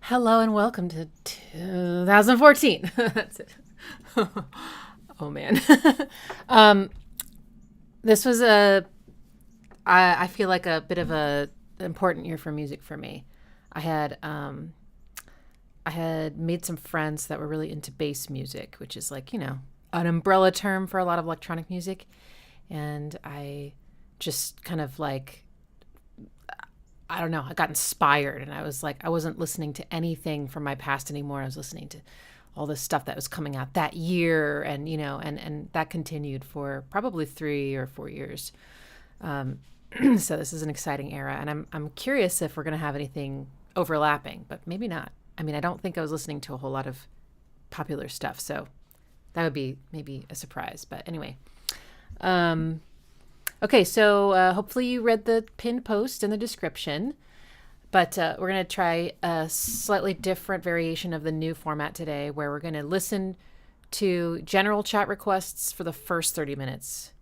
Hello and welcome to 2014. That's it. Oh man. um, this was I feel like a bit of a important year for music for me. I had made some friends that were really into bass music, which is like, an umbrella term for a lot of electronic music. And I just kind of like, I don't know, I got inspired and I was like, I wasn't listening to anything from my past anymore. I was listening to all this stuff that was coming out that year. And, and that continued for probably 3 or 4 years. So this is an exciting era. And I'm curious if we're going to have anything overlapping, but maybe not. I mean, I don't think I was listening to a whole lot of popular stuff. So that would be maybe a surprise. But anyway. Okay, so hopefully you read the pinned post in the description, but we're going to try a slightly different variation of the new format today where we're going to listen to general chat requests for the first 30 minutes,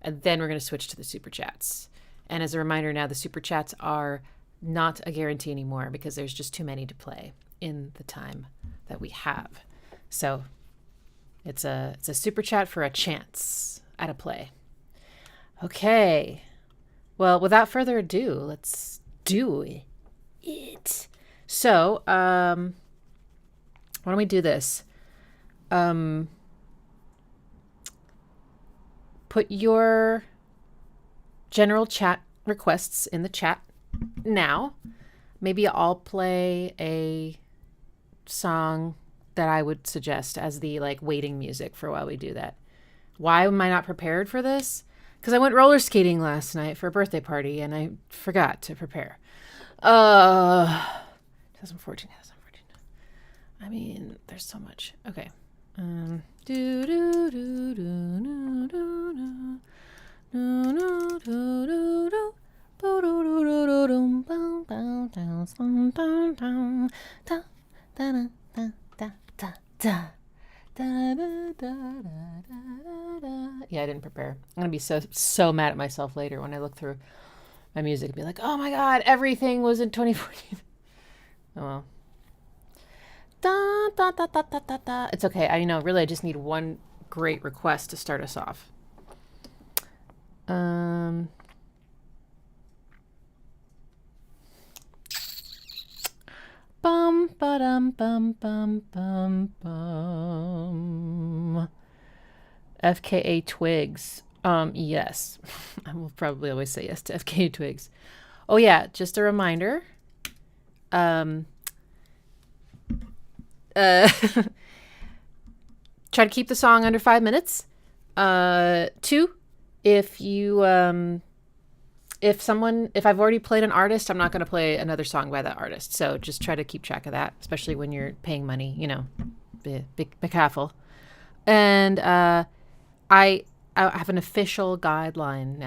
and then we're going to switch to the super chats. And as a reminder now, the super chats are not a guarantee anymore because there's just too many to play in the time that we have. So it's a super chat for a chance at a play. Okay, well, without further ado, let's do it. So, why don't we do this? Put your general chat requests in the chat now. Maybe I'll play a song that I would suggest as the waiting music for while we do that. Why am I not prepared for this? Because I went roller skating last night for a birthday party and I forgot to prepare. 2014. I mean, there's so much. Okay. Yeah, I didn't prepare. I'm gonna be so mad at myself later when I look through my music and be like, oh my god, everything was in 2014. Oh well. Da, da, da, da, da, da, da. It's okay. I know, really, I just need one great request to start us off. Bum ba-dum bum bum bum bum. FKA Twigs. Yes. I will probably always say yes to FKA Twigs. Oh yeah, just a reminder. Try to keep the song under 5 minutes. 2, if I've already played an artist, I'm not going to play another song by that artist. So just try to keep track of that, especially when you're paying money, be careful. And I have an official guidelines,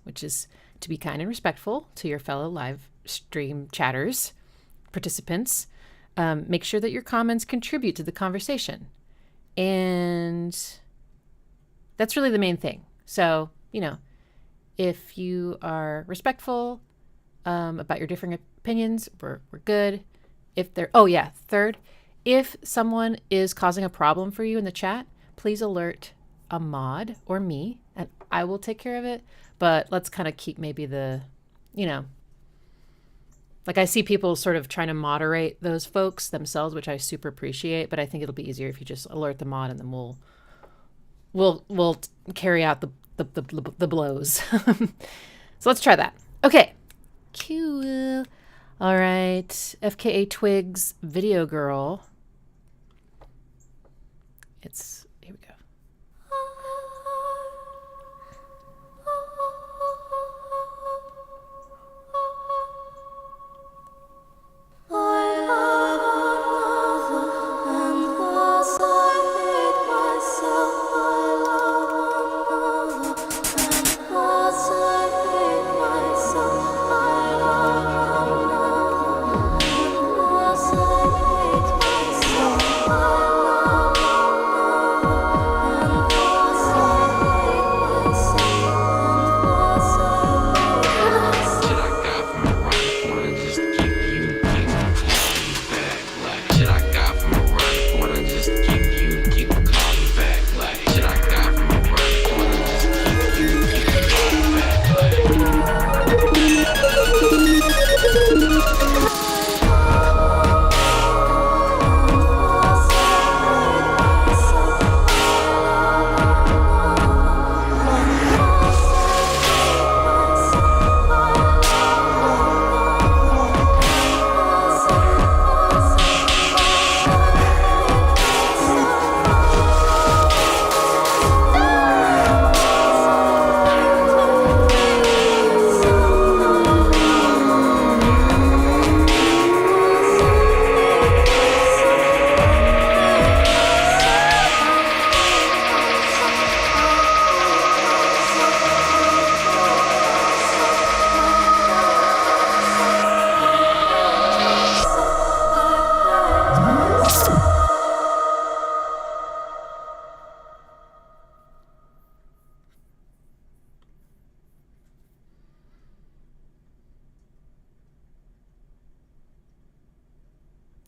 which is to be kind and respectful to your fellow live stream chatters, participants. Make sure that your comments contribute to the conversation. And that's really the main thing. So, if you are respectful about your different opinions, we're good. Third, if someone is causing a problem for you in the chat, please alert a mod or me, and I will take care of it. But let's kind of keep maybe the, I see people sort of trying to moderate those folks themselves, which I super appreciate. But I think it'll be easier if you just alert the mod, and then we'll carry out the blows. So let's try that. Okay. Cool. All right. FKA Twigs Video Girl. Here we go.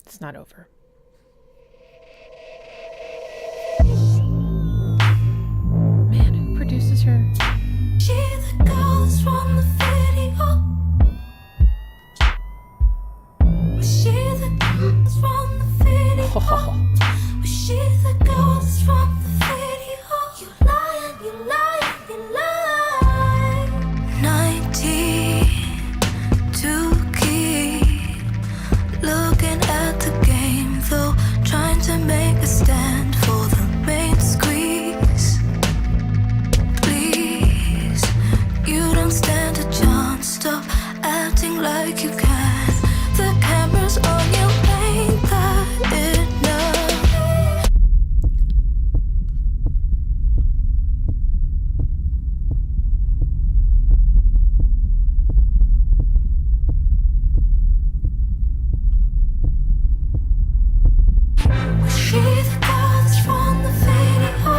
It's not over. Man, who produces her? She the girl that's from the video. Was she the girl that's from the video? Was she the girl that's from the video? You lying, you lying, you lie. 90 to keep looking at the game, though, trying to make a stand for the main squeeze. Please, you don't stand a chance. Stop acting like you can. The camera's on you, ain't that enough? Was she the girl that's from the video?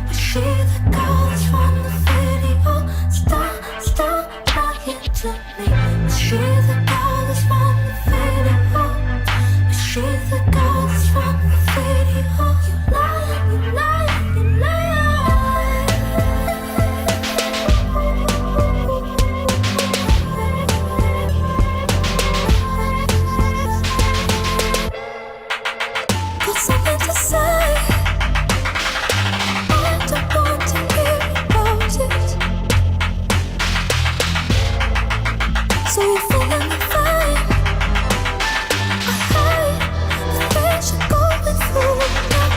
Was she the girl that's from the video? Stop lying to me. Was she the girl that's from the video? Was she the girl that's from the video? You lying, you lying, you lying. Got something to say. I don't want to hear about it. So you fall in the vein. I hate the things you're going through. Now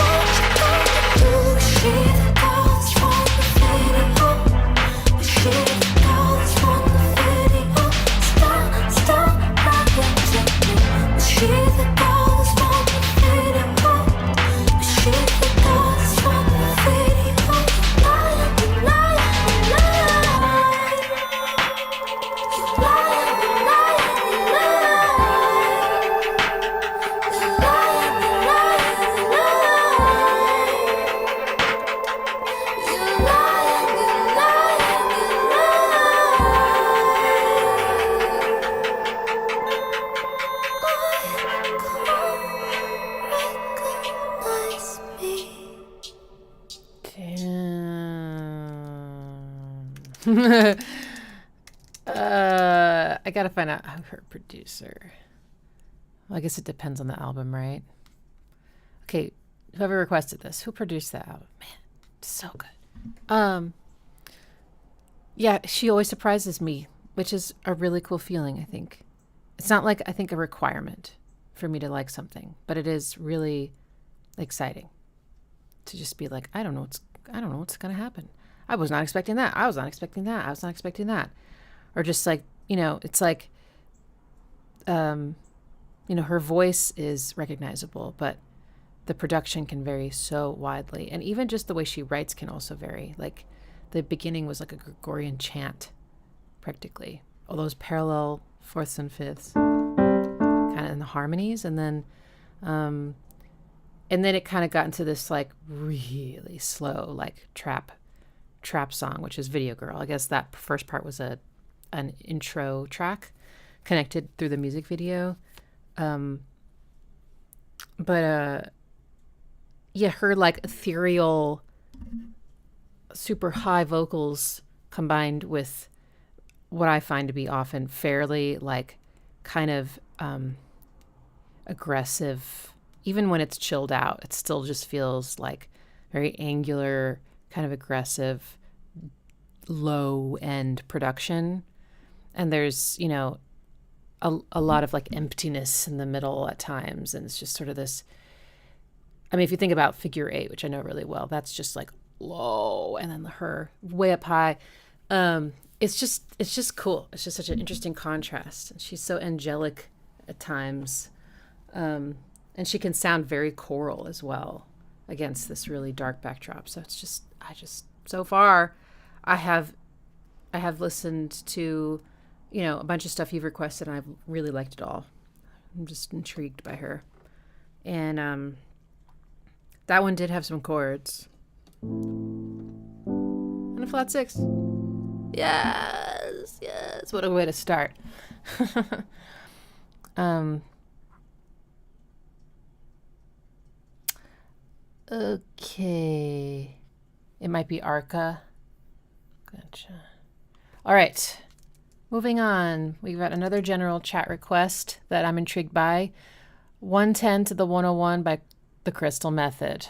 what you gonna do? Was she the girl that's from the video? Was she the girl that's from the video? Stop lying to me. Was she the girl that's from the video? Was she the girl that's from the video? Lying, you lying, you lying. You lying, you lying, you lying. You lying, you lying, you lying. You lying, you lying, you lying. Recognize me. Damn. I gotta find out her producer. Well, I guess it depends on the album, right? Okay, whoever requested this, who produced that album? Man, it's so good. Yeah, she always surprises me, which is a really cool feeling, I think. It's not like, I think, a requirement for me to like something, but it is really exciting to just be like, I don't know what's gonna happen. I was not expecting that. I was not expecting that. I was not expecting that. Or just like, it's like, her voice is recognizable, but the production can vary so widely. And even just the way she writes can also vary. Like the beginning was like a Gregorian chant, practically. All those parallel fourths and fifths, kind of in the harmonies. And then it kind of got into this like really slow, like trap song, which is Video Girl. I guess that first part was an intro track connected through the music video. Yeah, her like ethereal, super high vocals combined with what I find to be often fairly like kind of aggressive. Even when it's chilled out, it still just feels like very angular, kind of aggressive, low end production. And there's, a lot of like emptiness in the middle at times. And it's just sort of this, I mean, if you think about Figure 8, which I know really well, that's just like low. And then her way up high. It's just cool. It's just such an interesting contrast. And she's so angelic at times. And she can sound very choral as well against this really dark backdrop. So it's so far I have listened to, a bunch of stuff you've requested, and I've really liked it all. I'm just intrigued by her. And that one did have some chords. And a flat 6. Yes. What a way to start. Okay. It might be Arca. Gotcha. All right. Moving on. We've got another general chat request that I'm intrigued by. 110 to the 101 by the Crystal Method.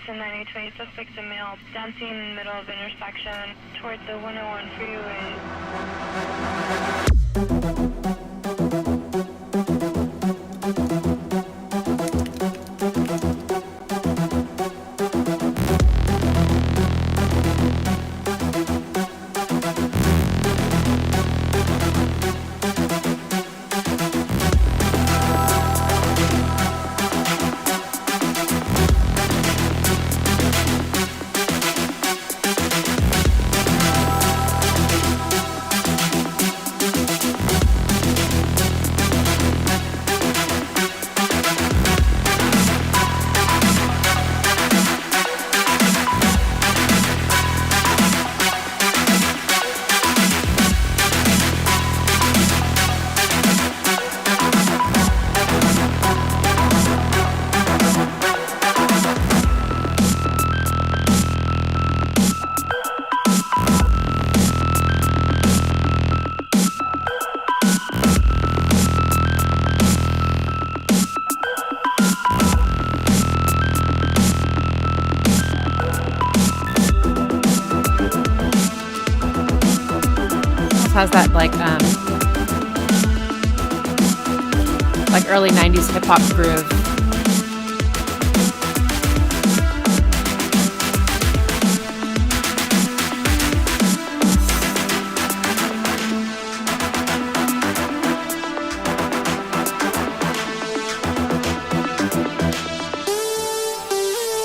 920 suspects in male, dancing in the middle of intersection towards the 101 freeway. Has that like early 90s hip hop groove.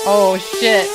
Oh shit.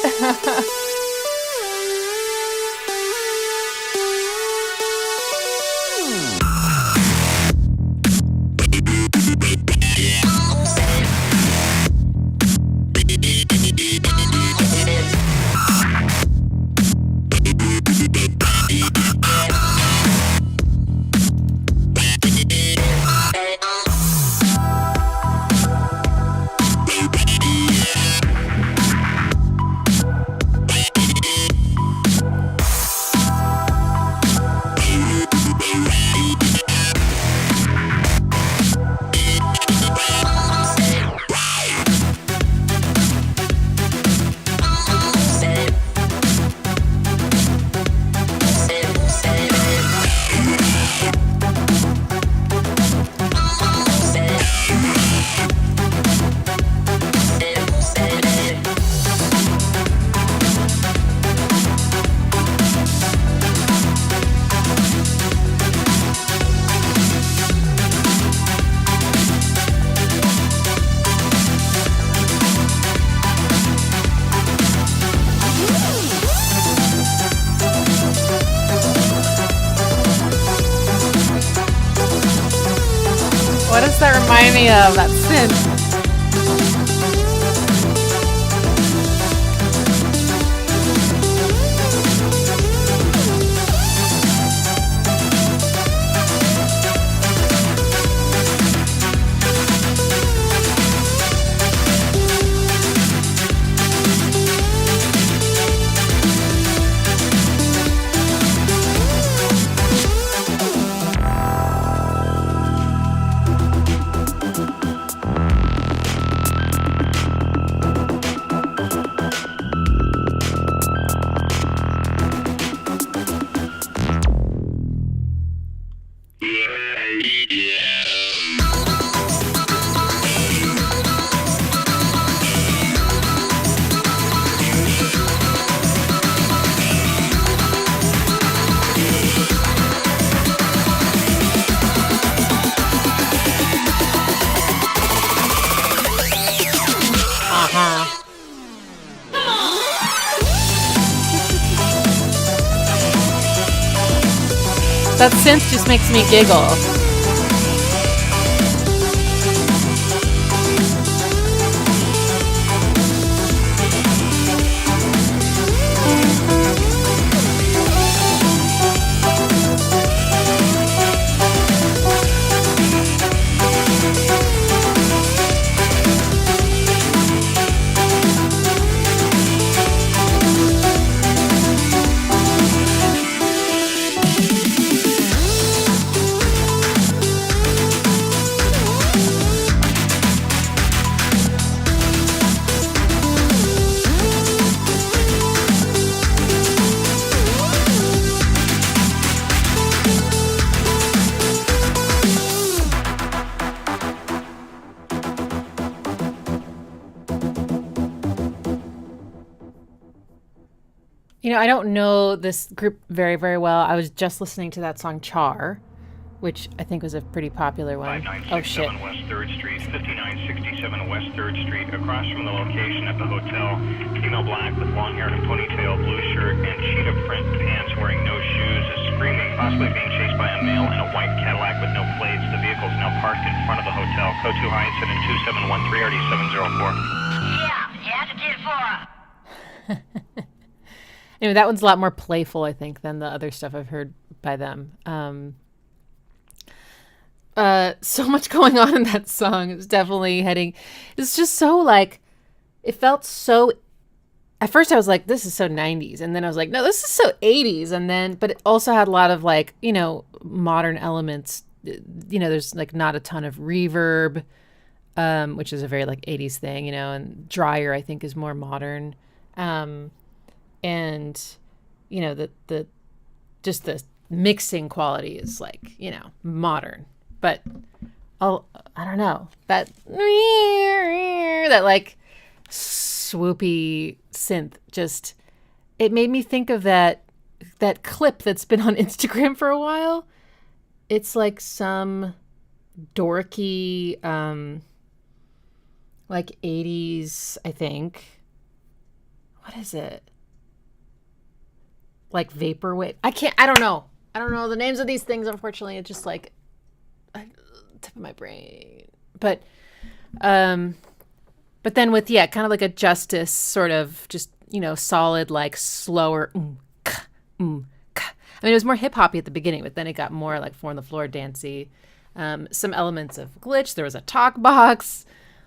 What does that remind me of? That synth. That synth just makes me giggle. I don't know this group very, very well. I was just listening to that song Char, which I think was a pretty popular one. Oh, shit. 5967 West 3rd Street, 5967 West 3rd Street, across from the location at the hotel. Female black with long hair and a ponytail, blue shirt, and cheetah print pants, wearing no shoes, is screaming, possibly being chased by a male in a white Cadillac with no plates. The vehicle is now parked in front of the hotel. Code 2 high, incident 2713, RD 704. Yeah, that's a 10-4. Anyway, that one's a lot more playful, I think, than the other stuff I've heard by them. So much going on in that song. It's definitely it's just so like, it felt so, at first I was like, this is so 90s. And then I was like, no, this is so 80s. But it also had a lot of like, modern elements. There's like not a ton of reverb, which is a very like 80s thing, and drier, I think, is more modern. And the just the mixing quality is like modern, but I don't know, that like swoopy synth, just it made me think of that clip that's been on Instagram for a while. It's like some dorky like 80s, I think. What is it? Like vaporwave. I don't know the names of these things, unfortunately. It's just like tip of my brain. But then with kind of like a Justice sort of just, solid, like slower I mean, it was more hip hoppy at the beginning, but then it got more like 4 on the floor dancey. Some elements of glitch. There was a talk box,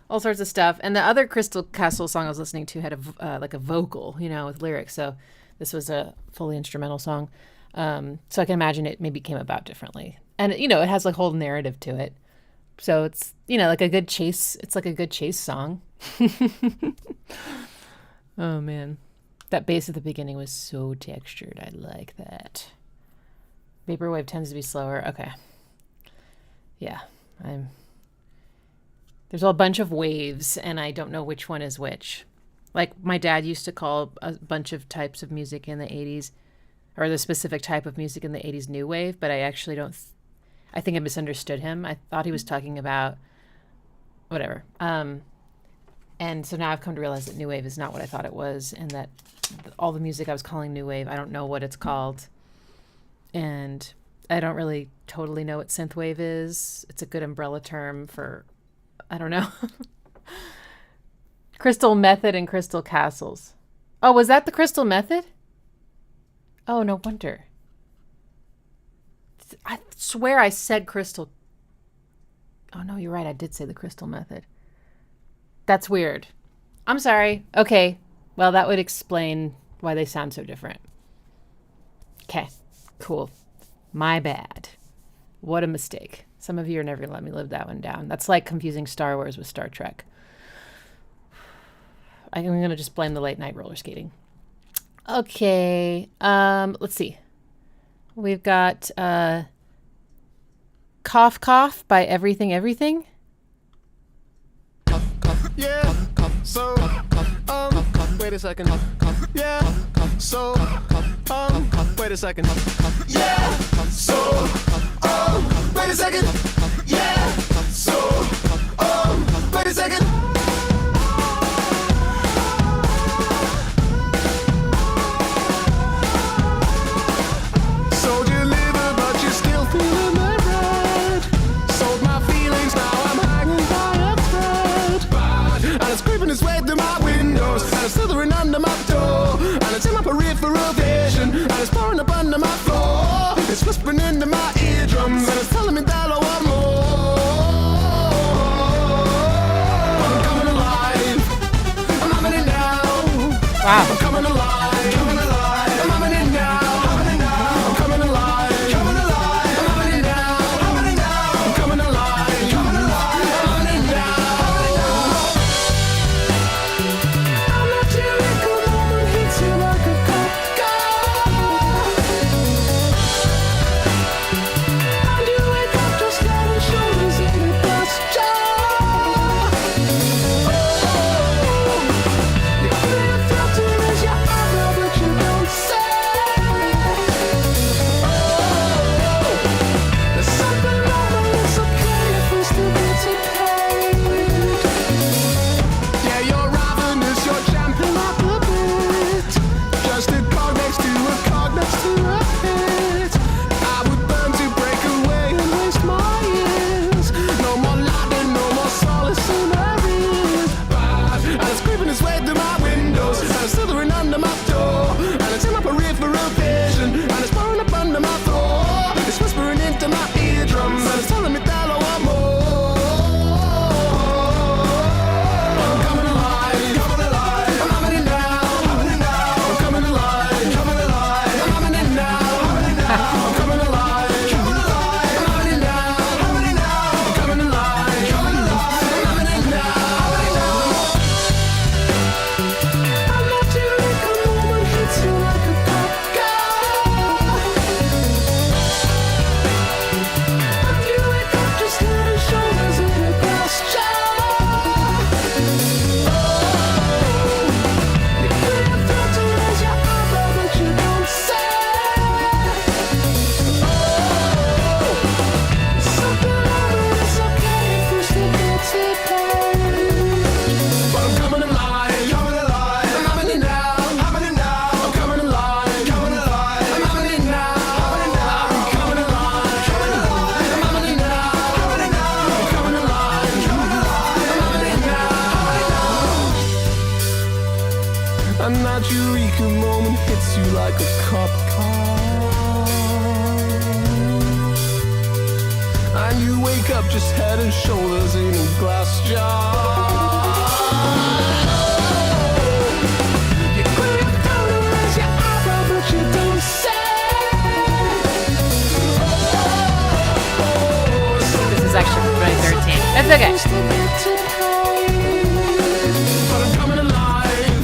all sorts of stuff. And the other Crystal Castle song I was listening to had like a vocal, with lyrics. So this was a fully instrumental song. So I can imagine it maybe came about differently. And, it has like a whole narrative to it. So it's, like a good chase. It's like a good chase song. Oh, man. That bass at the beginning was so textured. I like that. Vaporwave tends to be slower. Okay. Yeah. There's a bunch of waves, and I don't know which one is which. Like my dad used to call a bunch of types of music in the 80s, or the specific type of music in the 80s new wave, but I actually don't, I think I misunderstood him. I thought he was talking about whatever. And so now I've come to realize that new wave is not what I thought it was, and that all the music I was calling new wave, I don't know what it's called. And I don't really totally know what synthwave is. It's a good umbrella term for, I don't know. Crystal Method and Crystal Castles. Oh, was that the Crystal Method? Oh, no wonder. I swear I said Crystal. Oh, no, you're right. I did say the Crystal Method. That's weird. I'm sorry. Okay. Well, that would explain why they sound so different. Okay. Cool. My bad. What a mistake. Some of you are never going to let me live that one down. That's like confusing Star Wars with Star Trek. I'm going to just blame the late night roller skating. Okay. Let's see. We've got Cough Cough by Everything Everything. Yeah, so, wait a second. Yeah, so, wait a second. Yeah, so, wait a second. Yeah, so, wait a second. So deliver, but you're still feeling the red. Sold my feelings, now I'm hanging by a thread. And it's creeping its way through my windows, and it's slithering under my door, and it's in my peripheral vision, and it's pouring up under my floor. It's whispering into my eardrums, and it's telling me that I want more. I'm coming alive. I'm having it now. Wow. I'm coming alive. Coming alive. I'm having it now. Having it now. I'm coming alive. Coming alive. I'm having it now. Having it now. I'm coming alive. Coming alive. I'm having it now. I'll let you make a moment hit you like a cop car. And you wake up just head and shoulders in a bus jar. Oh, you feel threatened as you like a cop car. And you wake up just head and shoulders in a glass jar. You clear your throat and raise your eyebrow, but you don't say. This is actually from 2013. That's okay. But I'm coming alive.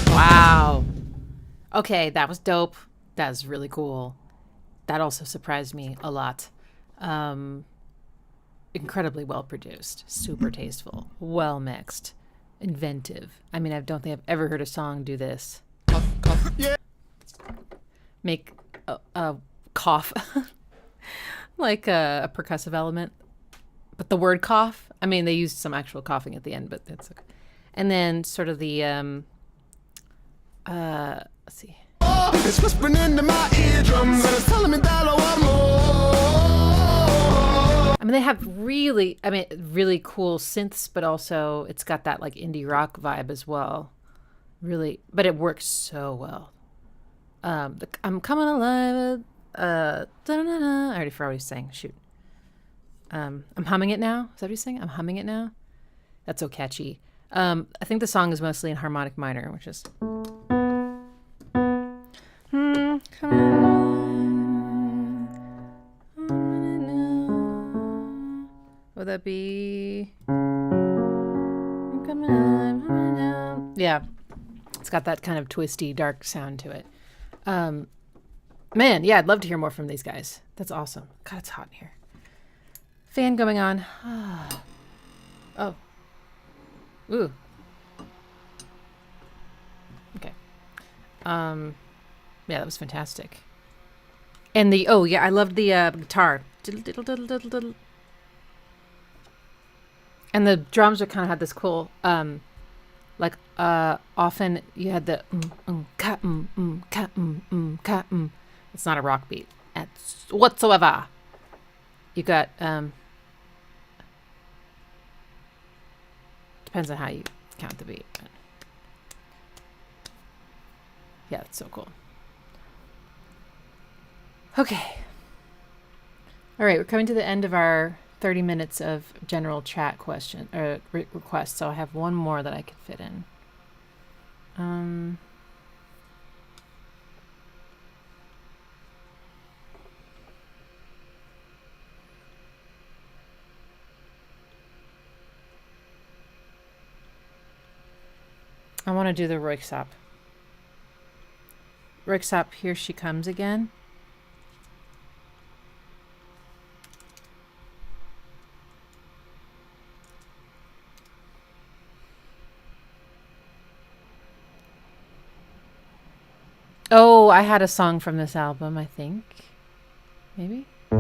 Wow. Okay, that was dope. That was really cool. That also surprised me a lot. Incredibly well produced, super tasteful, well mixed, inventive. I mean, I don't think I've ever heard a song do this. Yeah. Make a cough like a percussive element, but the word cough. I mean, they used some actual coughing at the end, but that's okay. And then sort of the let's see. It's whispering into my eardrums and it's telling me that I want more. I mean, they have really cool synths, but also it's got that like indie rock vibe as well. Really, but it works so well. I'm coming alive. I already forgot what he's saying. Shoot. I'm humming it now. Is that what he's saying? I'm humming it now. That's so catchy. I think the song is mostly in harmonic minor, which is. Would that be? Yeah, it's got that kind of twisty, dark sound to it. Man, yeah, I'd love to hear more from these guys. That's awesome. God, it's hot in here. Fan going on. Oh. Ooh. Okay. Yeah, that was fantastic. And the I loved the guitar. Diddle, diddle, diddle, diddle, diddle. And the drums are kind of had this cool often you had the ka ka ka. It's not a rock beat whatsoever. You got depends on how you count the beat. But yeah, it's so cool. Okay. All right, we're coming to the end of our 30 minutes of general chat question or requests, so I have one more that I could fit in. I want to do the Röyksopp. Röyksopp, Here She Comes Again. Oh, I had a song from this album, I think. Maybe? The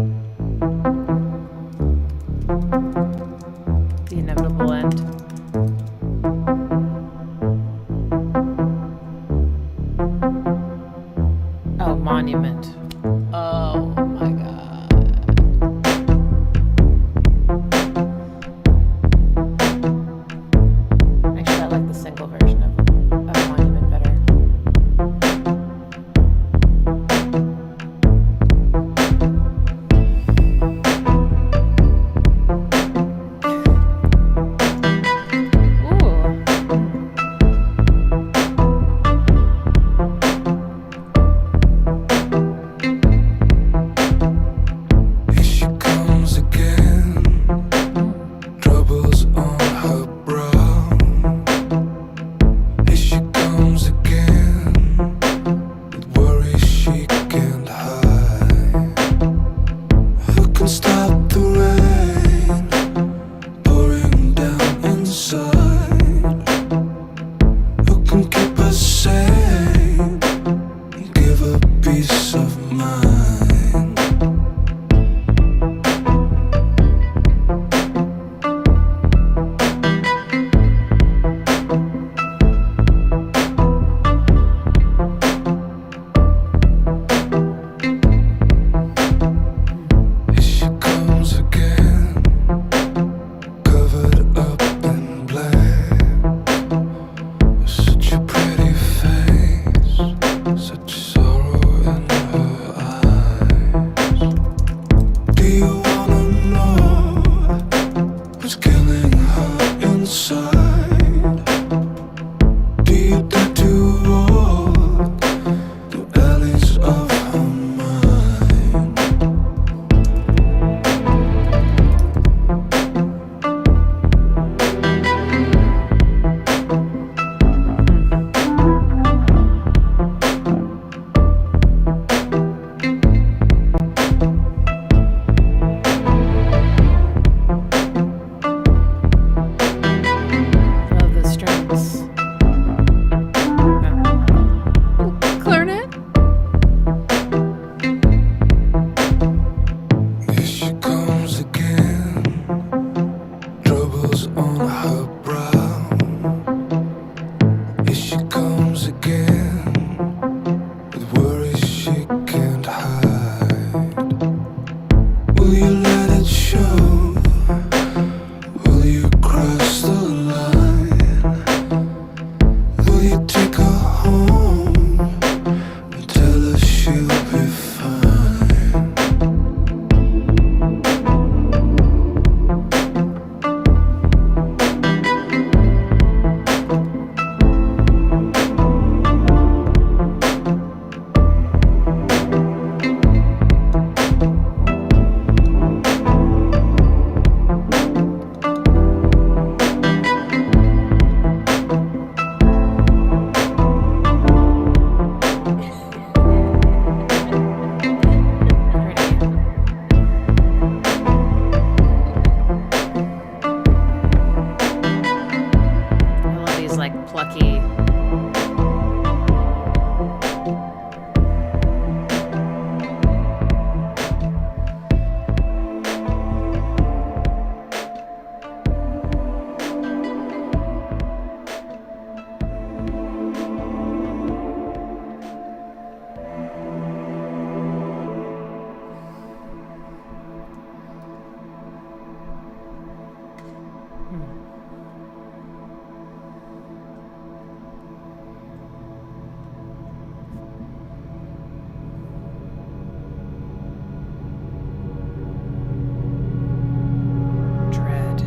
Inevitable End. Oh, Monument. Oh my god. Actually, I like the single version of Monument better. Ooh. Will you let it show? Will you cross the line? Will you take her home and tell her she'll be fine? I love these like plucky. Dread.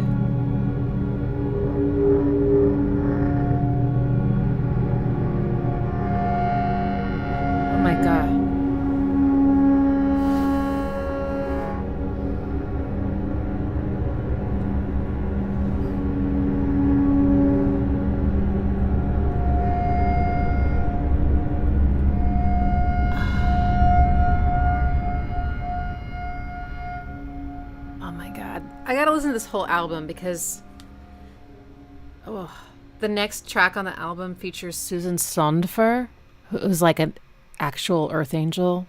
Oh my god. Oh my god. I gotta listen to this whole album because the next track on the album features Susan Sondfer, who's like an actual Earth Angel.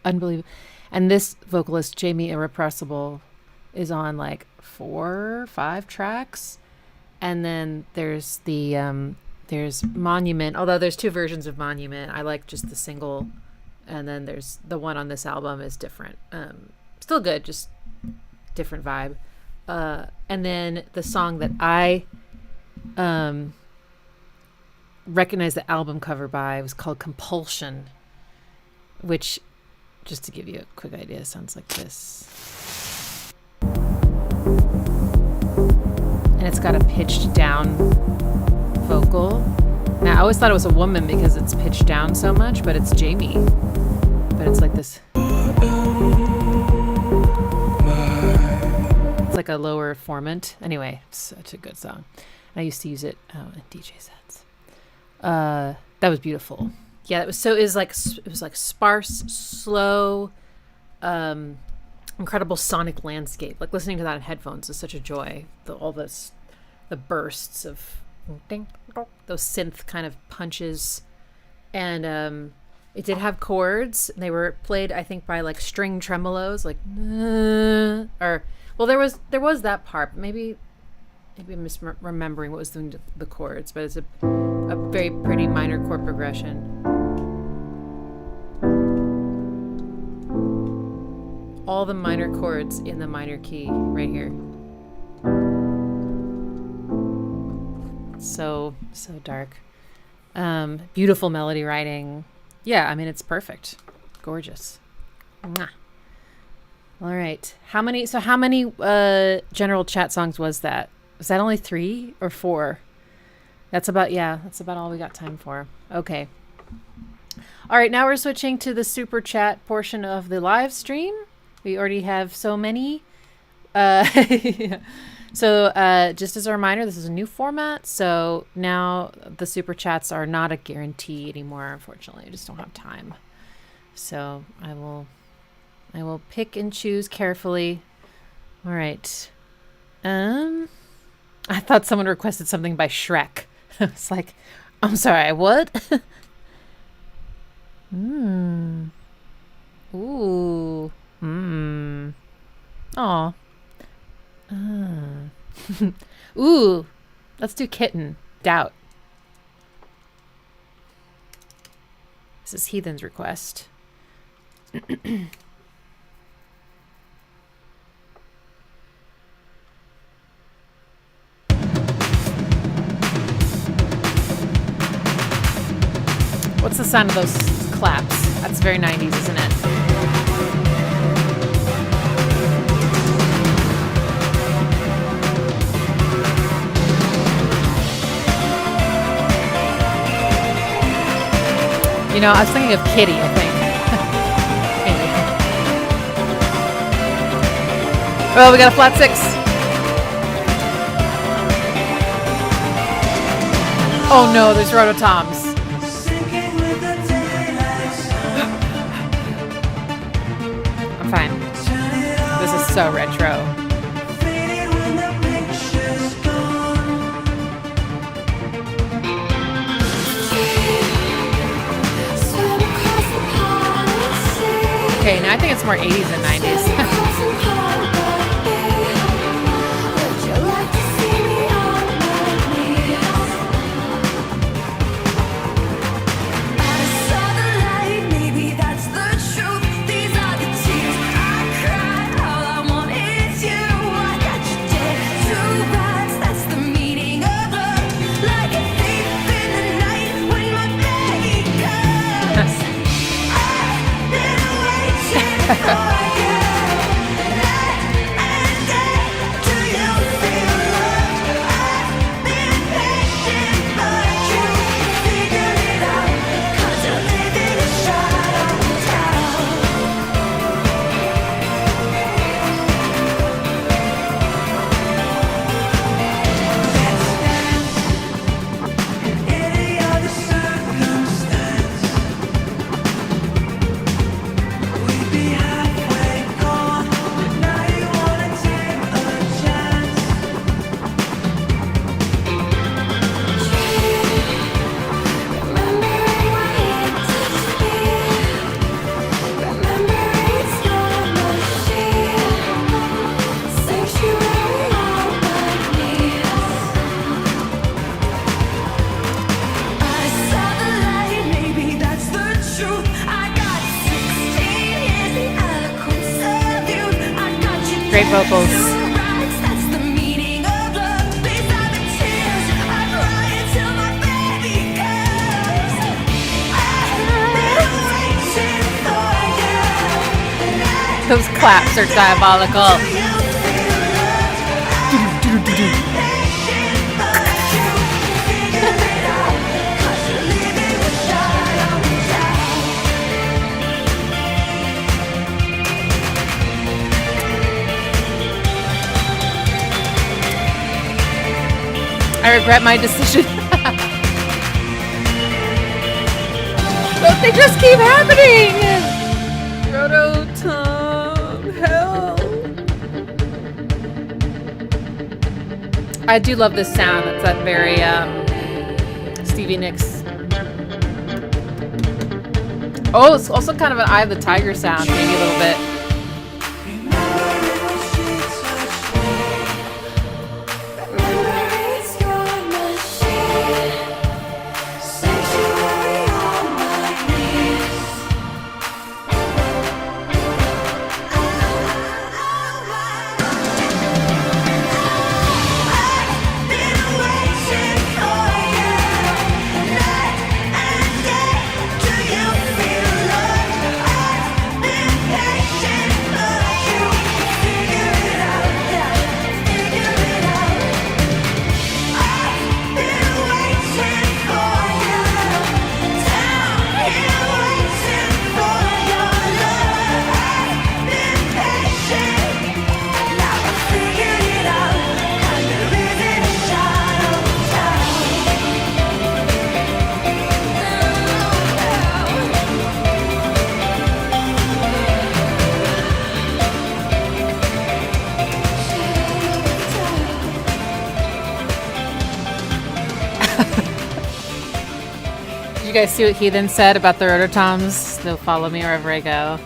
Unbelievable. And this vocalist, Jamie Irrepressible, is on like 4 or 5 tracks. And then there's there's Monument, although there's 2 versions of Monument. I like just the single, and then there's the one on this album is different. Still good, just different vibe. And then the song that I recognized the album cover by was called Compulsion, which, just to give you a quick idea, sounds like this. And it's got a pitched down vocal. Now, I always thought it was a woman because it's pitched down so much, but it's Jamie. But it's like this. It's like a lower formant. Anyway, it's such a good song. I used to use it in DJ sets. That was beautiful. Yeah, it was like sparse, slow, incredible sonic landscape. Like listening to that in headphones is such a joy. The bursts of those synth kind of punches, and it did have chords. They were played, I think, by like string tremolos, like or well, there was that part. Maybe I'm misremembering what was the chords, but it's a very pretty minor chord progression. All the minor chords in the minor key right here. So dark. Beautiful melody writing. Yeah, I mean, it's perfect. Gorgeous. Mwah. All right. How many general chat songs was that? Was that only 3 or 4? That's about all we got time for. Okay. All right, now we're switching to the super chat portion of the live stream. We already have so many. So just as a reminder, this is a new format. So now the super chats are not a guarantee anymore, unfortunately. I just don't have time. So I will pick and choose carefully. All right. I thought someone requested something by Shrek. I was like, I'm sorry, what? Ooh. Aw. Ooh. Let's do Kitten. Doubt. This is Heathen's request. the sound of those claps. That's very 90s, isn't it? You know, I was thinking of Kitty, I think. Maybe. Oh, we got a flat 6. Oh no, there's rototoms. I'm fine. This is so retro. Okay, now I think it's more 80s than 90s. Great vocals. Those claps are diabolical. I regret my decision. But they just keep happening. Rototom, hell. I do love this sound. It's that very Stevie Nicks. Oh, it's also kind of an Eye of the Tiger sound, maybe a little bit. You guys see what he then said about the rototoms? They'll follow me wherever I go.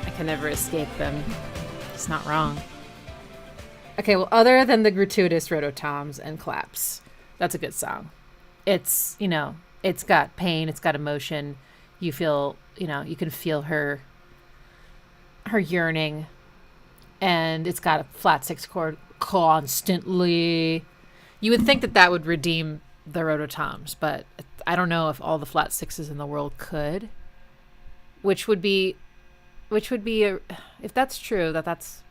I can never escape them. It's not wrong. Okay, well, other than the gratuitous rototoms and claps, that's a good song. It's, you know, it's got pain, it's got emotion. You feel, you know, you can feel her yearning. And it's got a flat 6 chord constantly. You would think that that would redeem the rototoms, but I don't know if all the flat sixes in the world could, which would be if that's true, that's,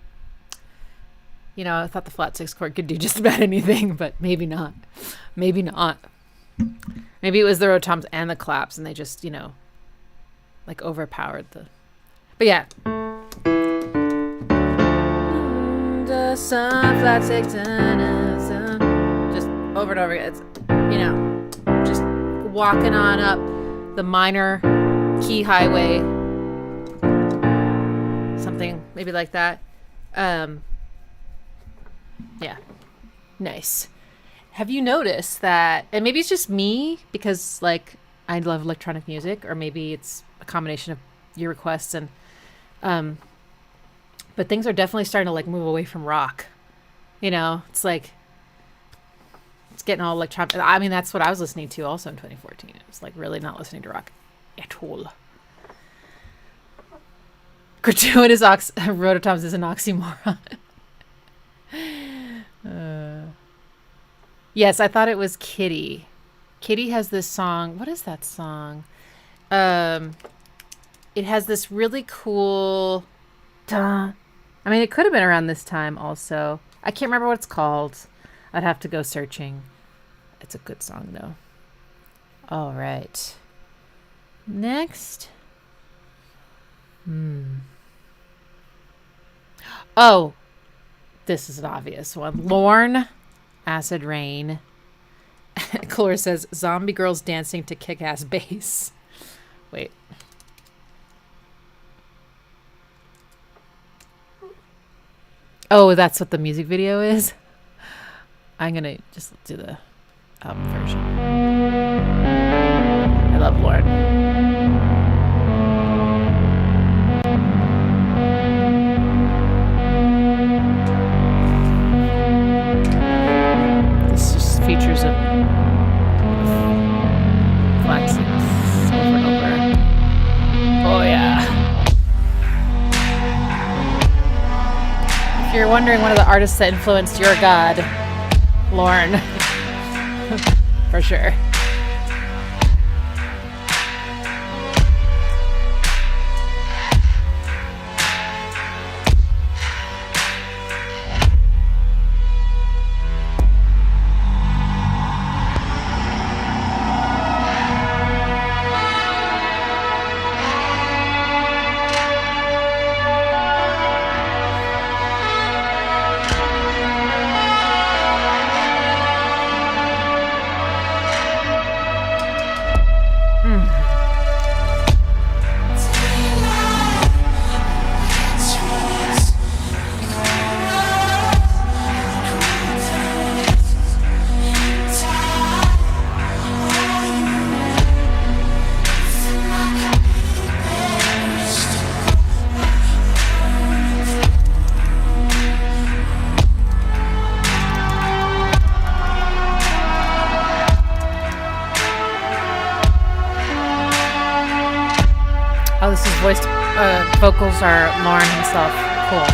you know, I thought the flat six chord could do just about anything, but maybe not. Maybe not. Maybe it was the rotoms and the claps, and they just, you know, like overpowered the. But yeah. The sun, flat six, just over and over again. It's, you know, just walking on up the minor key highway. Something maybe like that. Yeah. Nice. Have you noticed that, and maybe it's just me because like I love electronic music, or maybe it's a combination of your requests and but things are definitely starting to like move away from rock. You know, it's like it's getting all electronic. I mean, that's what I was listening to also in 2014. It was like really not listening to rock at all. Gratuitous rototoms is an oxymoron. Yes, I thought it was Kitty. Kitty has this song. What is that song? It has this really cool. I mean, it could have been around this time also. I can't remember what it's called. I'd have to go searching. It's a good song though. All right. Next. Oh, this is an obvious one. Lorne, Acid Rain. Clora says, zombie girls dancing to kick-ass bass. Wait. Oh, that's what the music video is? I'm going to just do the album version. I love Lorne. This just features a flat six over and over. Oh yeah. If you're wondering one of the artists that influenced your god, Lorne. For sure. Oh, this is voiced, vocals are Lorne himself. Cool.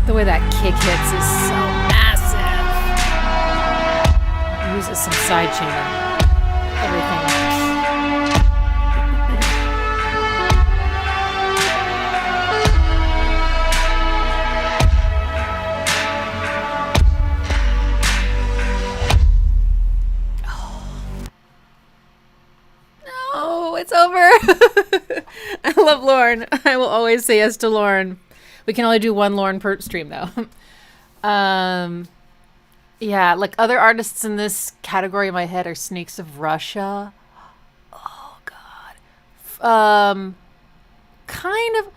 The way that kick hits is so massive. It uses some sidechain and everything else. No, it's over. I love Lorne. I will always say yes to Lorne. We can only do one Lorne per stream, though. Yeah, like other artists in this category in my head are Snakes of Russia. Oh God. Kind of,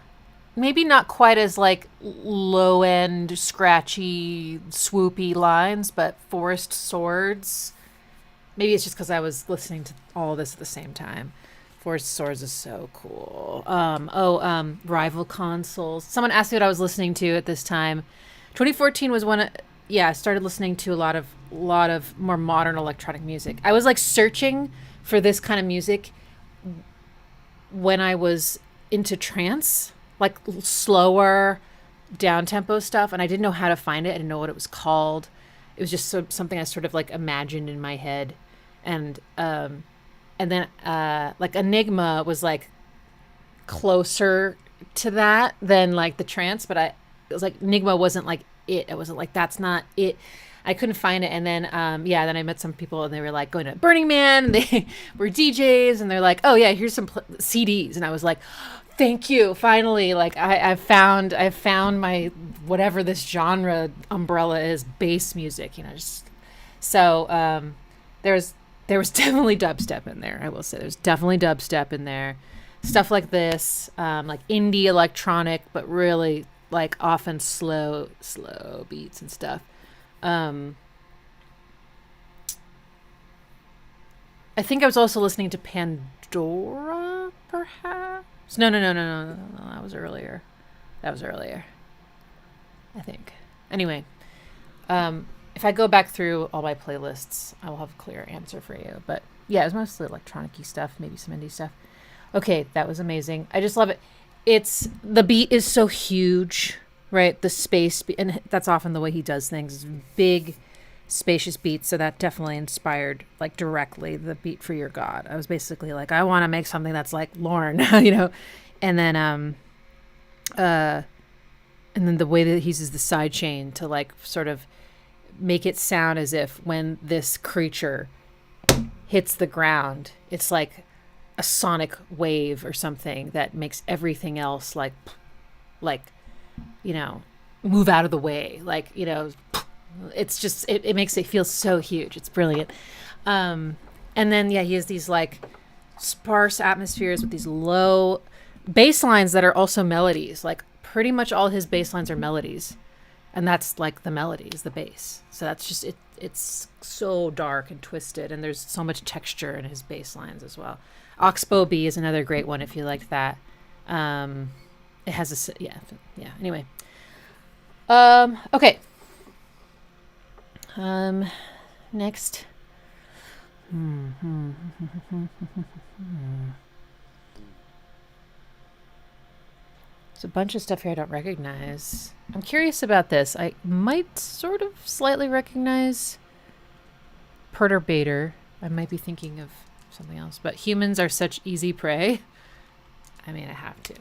maybe not quite as like low end, scratchy, swoopy lines, but Forest Swords. Maybe it's just because I was listening to all of this at the same time. Forest Swords is so cool. Rival Consoles. Someone asked me what I was listening to at this time. 2014 was when I started listening to a lot of more modern electronic music. I was like searching for this kind of music when I was into trance, like slower, down-tempo stuff, and I didn't know how to find it. I didn't know what it was called. It was just something I sort of like imagined in my head. And then like Enigma was like closer to that than like the trance, but it was like Enigma wasn't like it. I wasn't like, that's not it. I couldn't find it. And then then I met some people and they were like going to Burning Man and they were DJs and they're like, oh yeah, here's some CDs. And I was like, thank you, finally. Like I've found my whatever this genre umbrella is, bass music, just so there was definitely dubstep in there. I will say there's definitely dubstep in there. Stuff like this, like indie electronic, but really like often slow beats and stuff. I think I was also listening to Pandora, perhaps. No. That was earlier. I think. Anyway, if I go back through all my playlists, I will have a clear answer for you. But yeah, it was mostly electronic-y stuff, maybe some indie stuff. Okay, that was amazing. I just love it. The beat is so huge, right? The space, and that's often the way he does things. Big, spacious beats. So that definitely inspired, like directly, the beat for Your God. I was basically like, I want to make something that's like Lorne, And then, the way that he uses the sidechain to like sort of make it sound as if when this creature hits the ground, it's like a sonic wave or something that makes everything else like move out of the way. Like, it's just, it makes it feel so huge. It's brilliant. And then, he has these like sparse atmospheres with these low bass lines that are also melodies. Like pretty much all his bass lines are melodies. And that's like the melody is the bass. So that's just it. It's so dark and twisted, and there's so much texture in his bass lines as well. Oxbow B is another great one if you liked that. It has a Anyway, okay. Next. There's a bunch of stuff here I don't recognize. I'm curious about this. I might sort of slightly recognize Perturbator. I might be thinking of something else. But humans are such easy prey. I mean, I have to.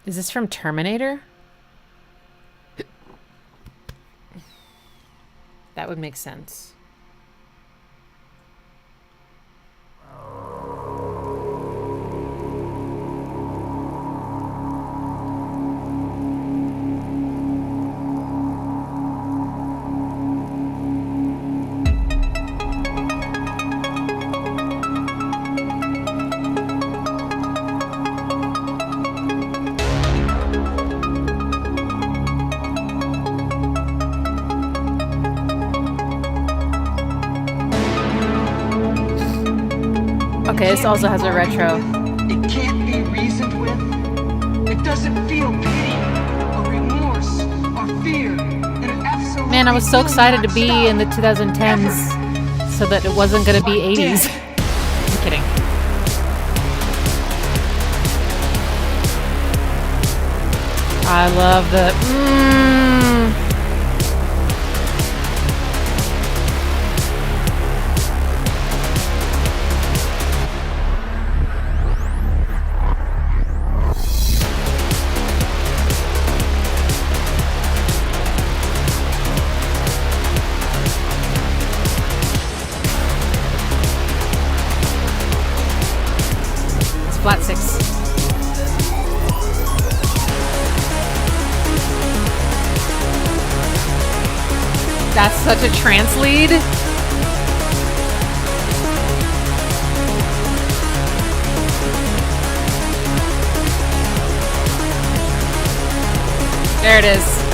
Is this from Terminator? That would make sense. Okay, this also has a retro. It can't be reasoned with. It doesn't feel pity or remorse or fear. And it absolutely Man, I was so will excited to not be stop. in the 2010s so that it wasn't going to be 80s. I'm kidding. I love the... Flat 6. That's such a trance lead. There it is.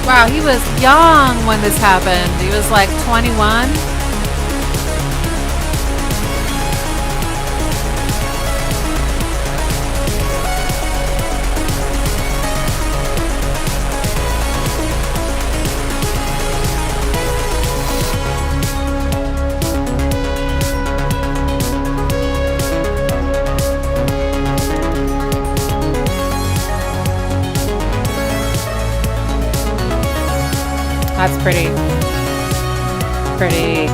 Wow, he was young when this happened. He was like 21. That's pretty. Pretty.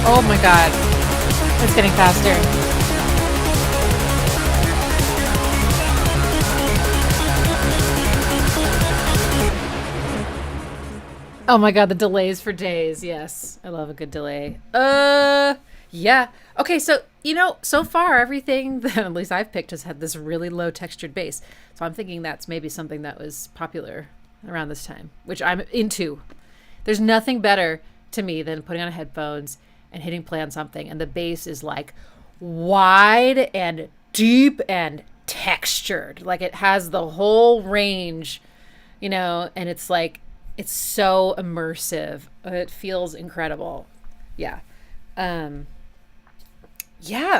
Oh my god. It's getting faster. Oh my god, the delays for days. Yes. I love a good delay. Yeah. Okay, so, so far everything that at least I've picked has had this really low textured bass. So I'm thinking that's maybe something that was popular around this time, which I'm into. There's nothing better to me than putting on headphones and hitting play on something, and the bass is like wide and deep and textured. Like it has the whole range, and it's like, it's so immersive. It feels incredible. Yeah. Yeah.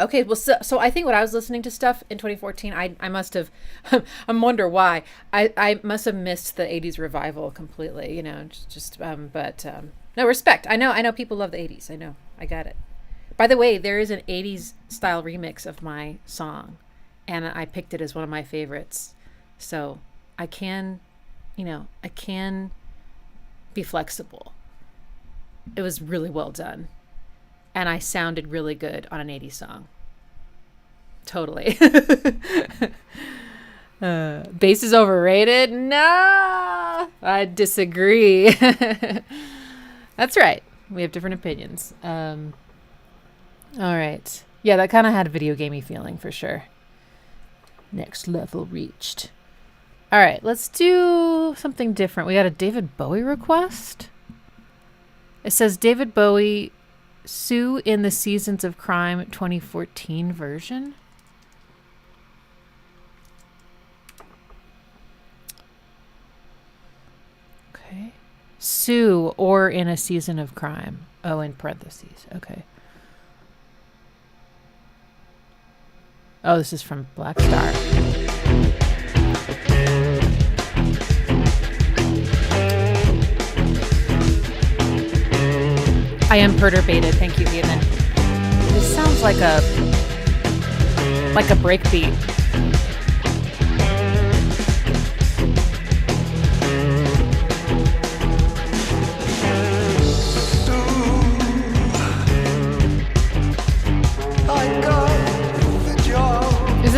Okay. Well, so I think when I was listening to stuff in 2014, I must have, I wonder why I must have missed the 80s revival completely, but no, respect. I know people love the 80s. I know. I got it. By the way, there is an 80s style remix of my song, and I picked it as one of my favorites. So I can be flexible. It was really well done. And I sounded really good on an 80s song. Totally. Bass is overrated? No, I disagree. That's right. We have different opinions. All right. Yeah, that kind of had a video gamey feeling for sure. Next level reached. All right, let's do something different. We got a David Bowie request. It says David Bowie, Sue in the Seasons of Crime 2014 version. Okay. Sue or in a Season of Crime. Oh, in parentheses. Okay. Oh, this is from Black Star. I am perturbated. Thank you, Ethan. This sounds like a breakbeat.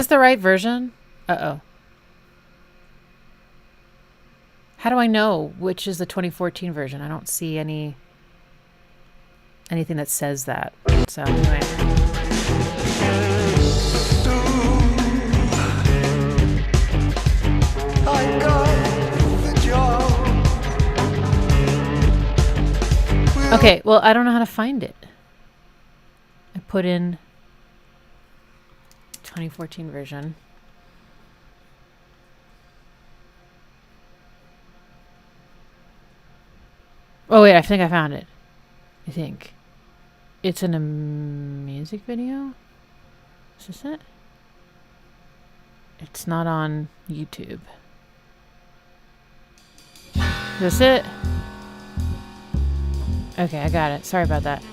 this the right version? Uh-oh. How do I know which is the 2014 version? I don't see anything that says that. So anyway. I got the job. Okay, well, I don't know how to find it. I put in 2014 version. Oh, wait, I think I found it. I think. It's in a music video? Is this it? It's not on YouTube. Is this it? Okay, I got it. Sorry about that.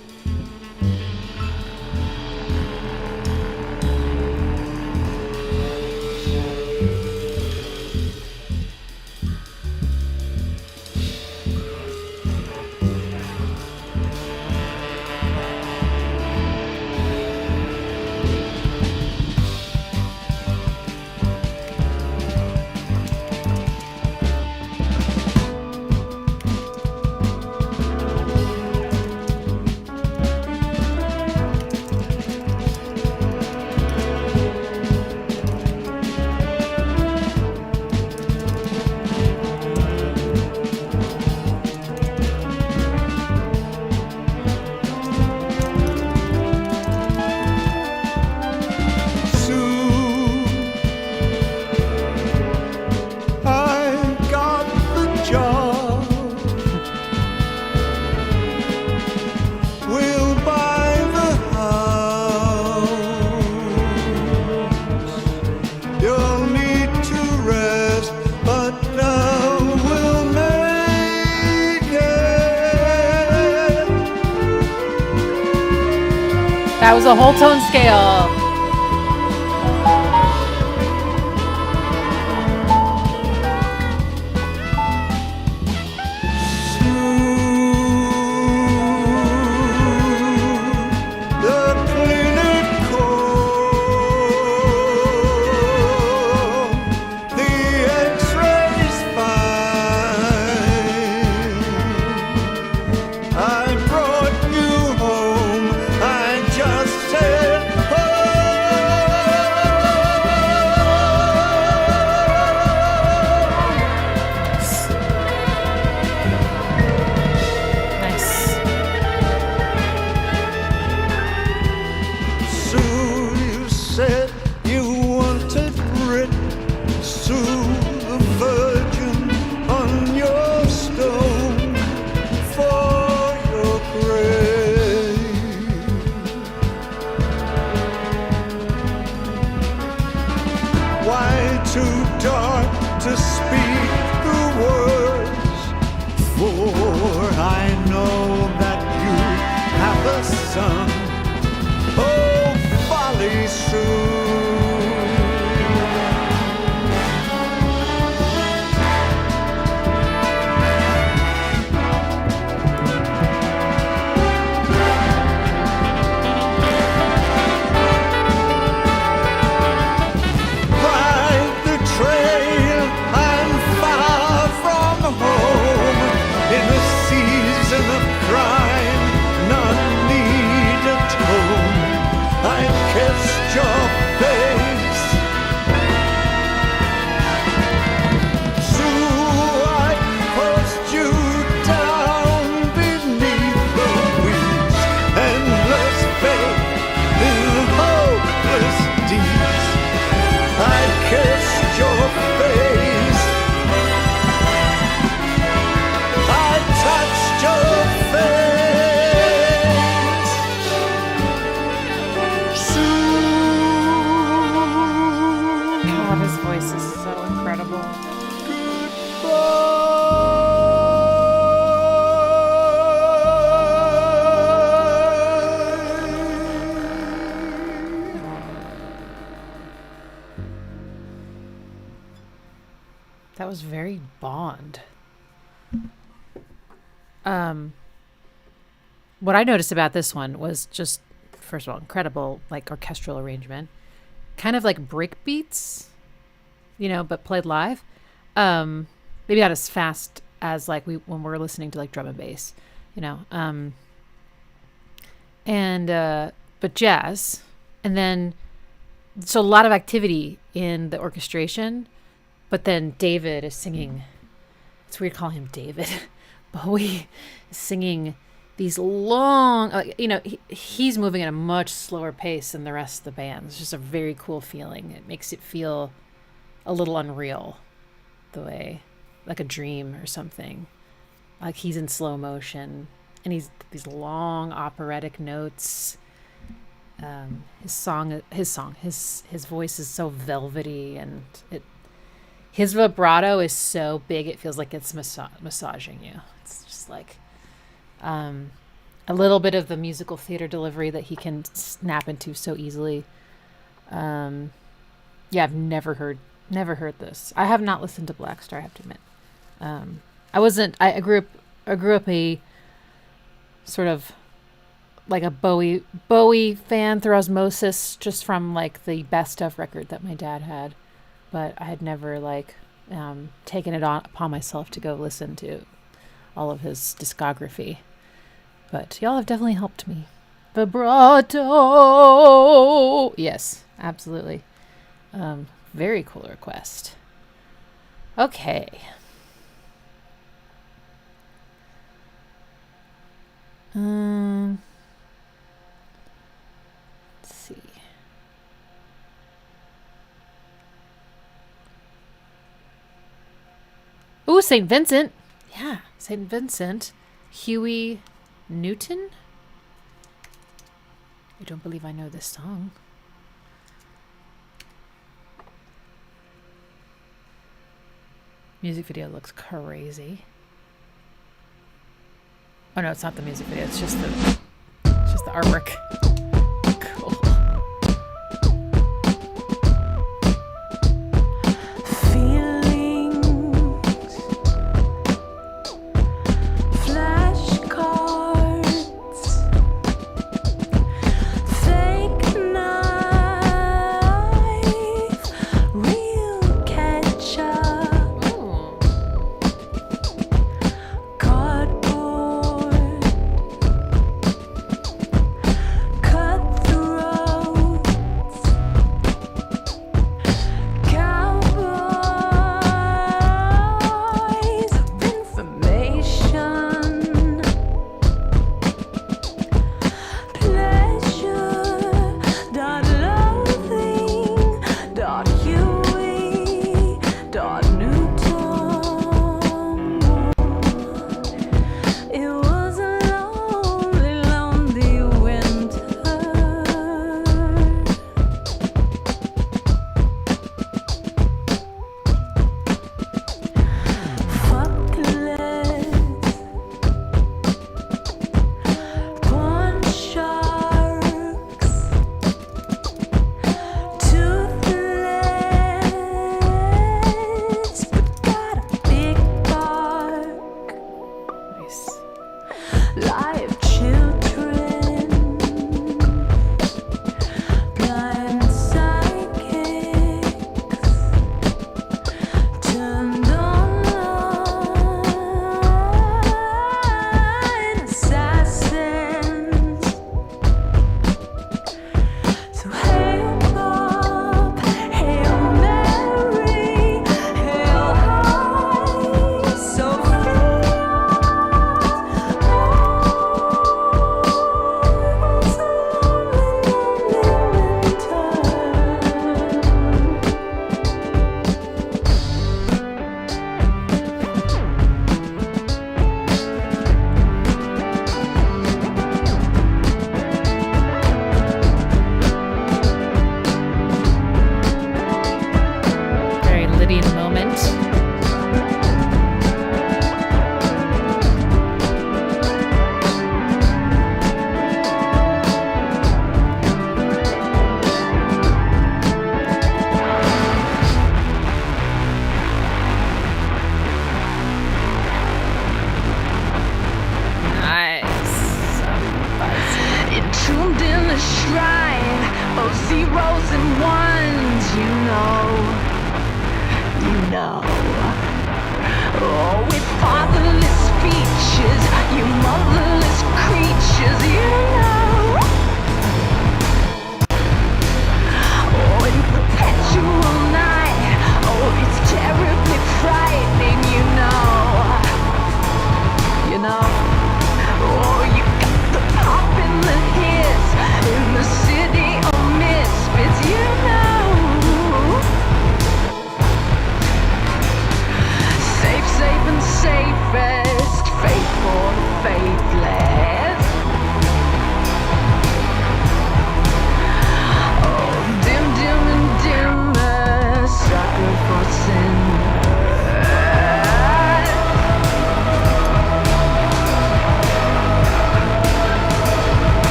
That was a whole tone scale. That was very Bond. What I noticed about this one was just, first of all, incredible like orchestral arrangement, kind of like break beats, you know, but played live. Maybe not as fast as like when we're listening to like drum and bass, you know. But jazz, and then so a lot of activity in the orchestration, but then David is singing. It's weird calling him David. Bowie is singing these long, you know, he's moving at a much slower pace than the rest of the band. It's just a very cool feeling. It makes it feel a little unreal, the way, like a dream or something. Like he's in slow motion, and he's these long operatic notes. His voice is so velvety, and his vibrato is so big it feels like it's massaging you. It's just like a little bit of the musical theater delivery that he can snap into so easily. Yeah, I've never heard this. I have not listened to Black Star, I have to admit. I grew up a sort of like a Bowie fan through osmosis, just from like the best of record that my dad had, but I had never like taken it upon myself to go listen to all of his discography. But y'all have definitely helped me. Vibrato. Yes, absolutely. Very cool request. Okay. Let's see. Ooh, St. Vincent. Yeah, St. Vincent. Huey Newton. I don't believe I know this song. Music video looks crazy. Oh no, it's not the music video. It's just the artwork. Cool. Feelings, flashcards, fake knife, real ketchup, cardboard.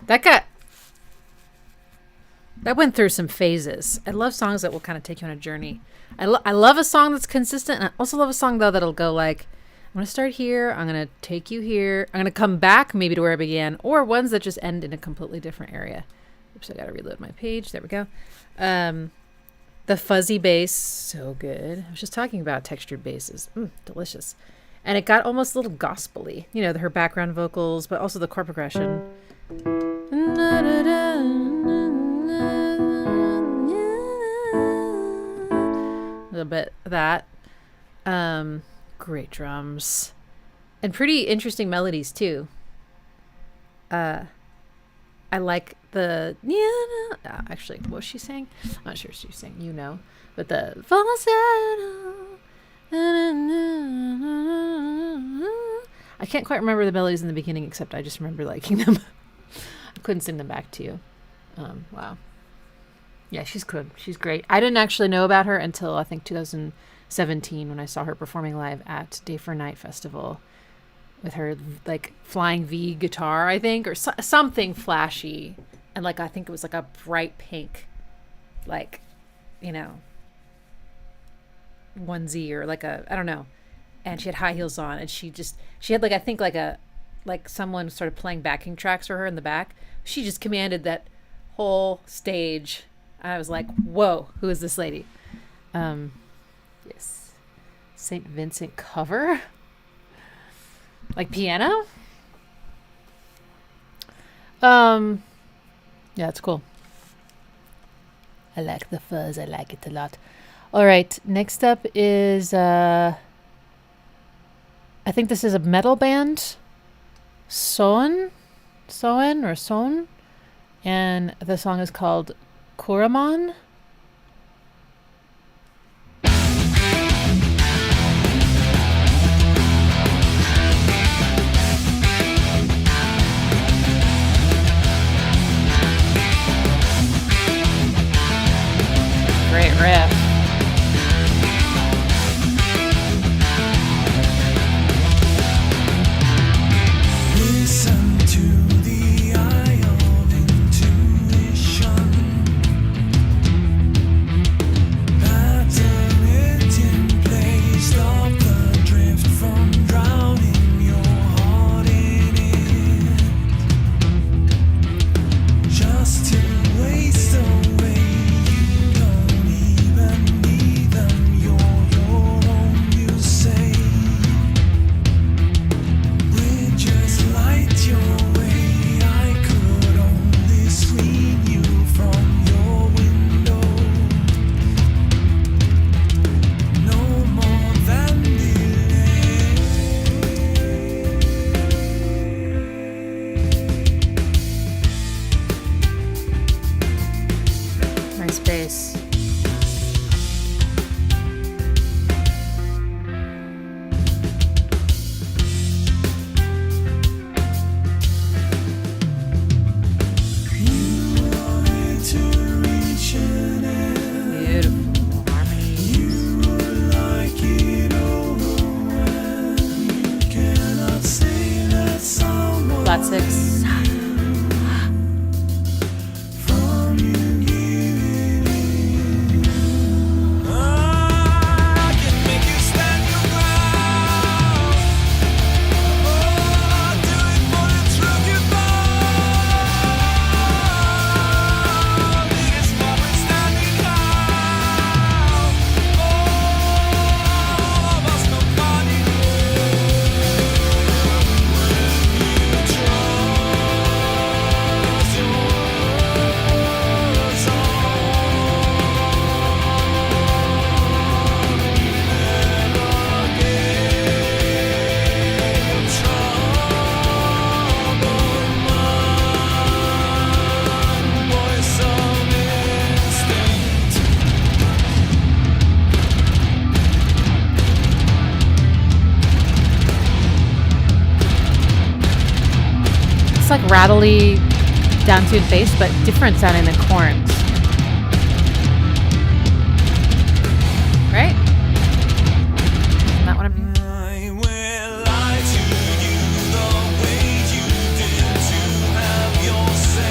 That went through some phases. I love songs that will kind of take you on a journey. I love a song that's consistent. And I also love a song, though, that'll go like, I'm going to start here. I'm going to take you here. I'm going to come back maybe to where I began. Or ones that just end in a completely different area. Oops, I got to reload my page. There we go. The fuzzy bass, so good. I was just talking about textured basses. Delicious. And it got almost a little gospel-y. You know, her background vocals, but also the chord progression. A little bit of that. Great drums. And pretty interesting melodies, too. I like the actually, what was she saying? I'm not sure she was saying, you know, but the falsetto. I can't quite remember the melodies in the beginning, except I just remember liking them. I couldn't sing them back to you. Wow. Yeah, she's good. She's great. I didn't actually know about her until I think 2017 when I saw her performing live at Day for Night Festival. With her like flying V guitar, I think, or something flashy, and like I think it was like a bright pink, like, you know, onesie or like a, I don't know, and she had high heels on, and she had like, I think like someone started playing backing tracks for her in the back. She just commanded that whole stage. I was like, whoa, who is this lady? Yes, St. Vincent cover. Like piano? Yeah, it's cool. I like the fuzz. I like it a lot. All right, next up is I think this is a metal band. Soen, and the song is called Kuraman. Great riff. Listen to the eye of intuition. Pattern it in place. Stop the drift from drowning your heart in it. Just to waste away. Flat six. Like rattly down-tuned bass, but different sounding than corns. Right? Isn't that what I'm doing? I will lie to you the way you did to have yourself.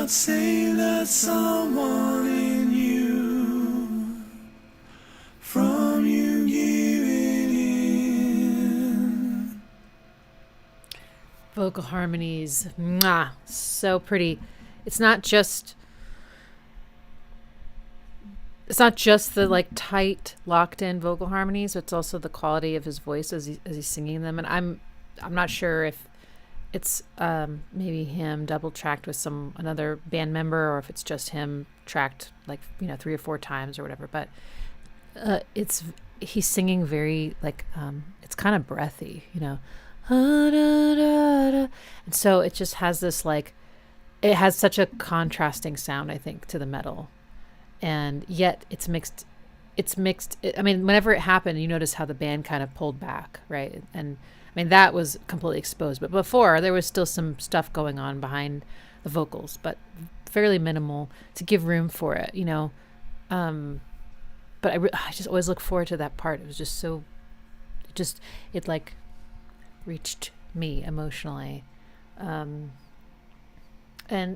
not save that someone in you from you giving in. Vocal harmonies, mwah, so pretty. It's not just the like tight, locked in vocal harmonies. It's also the quality of his voice as he's singing them. And I'm not sure if it's maybe him double tracked with another band member, or if it's just him tracked like 3 or 4 times or whatever. But he's singing very like it's kind of breathy, and so it just has this like, it has such a contrasting sound, I think, to the metal, and yet it's mixed. I mean, whenever it happened, you notice how the band kind of pulled back, right? And I mean, that was completely exposed, but before there was still some stuff going on behind the vocals, but fairly minimal to give room for it, but I just always look forward to that part. It was just so, it like reached me emotionally. And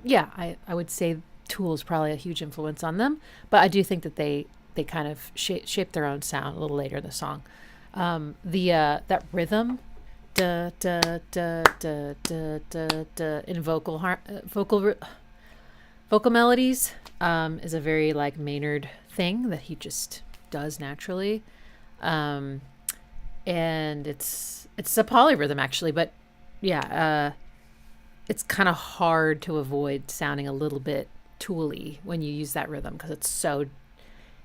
yeah, I would say Tool is probably a huge influence on them, but I do think that they kind of shaped their own sound a little later in the song. That rhythm, da da da da da da da, in vocal melodies, is a very like Maynard thing that he just does naturally, and it's a polyrhythm actually, but yeah, it's kind of hard to avoid sounding a little bit Tool-y when you use that rhythm, because it's so,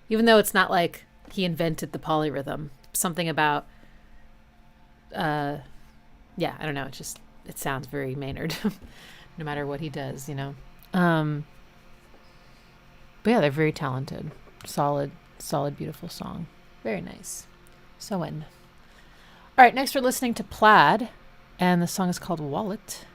even though it's not like he invented the polyrhythm, something about I don't know, it sounds very Maynard no matter what he does, but yeah, they're very talented. Solid, beautiful song. Very nice. Soen. All right, next we're listening to Plaid, and the song is called Wallet.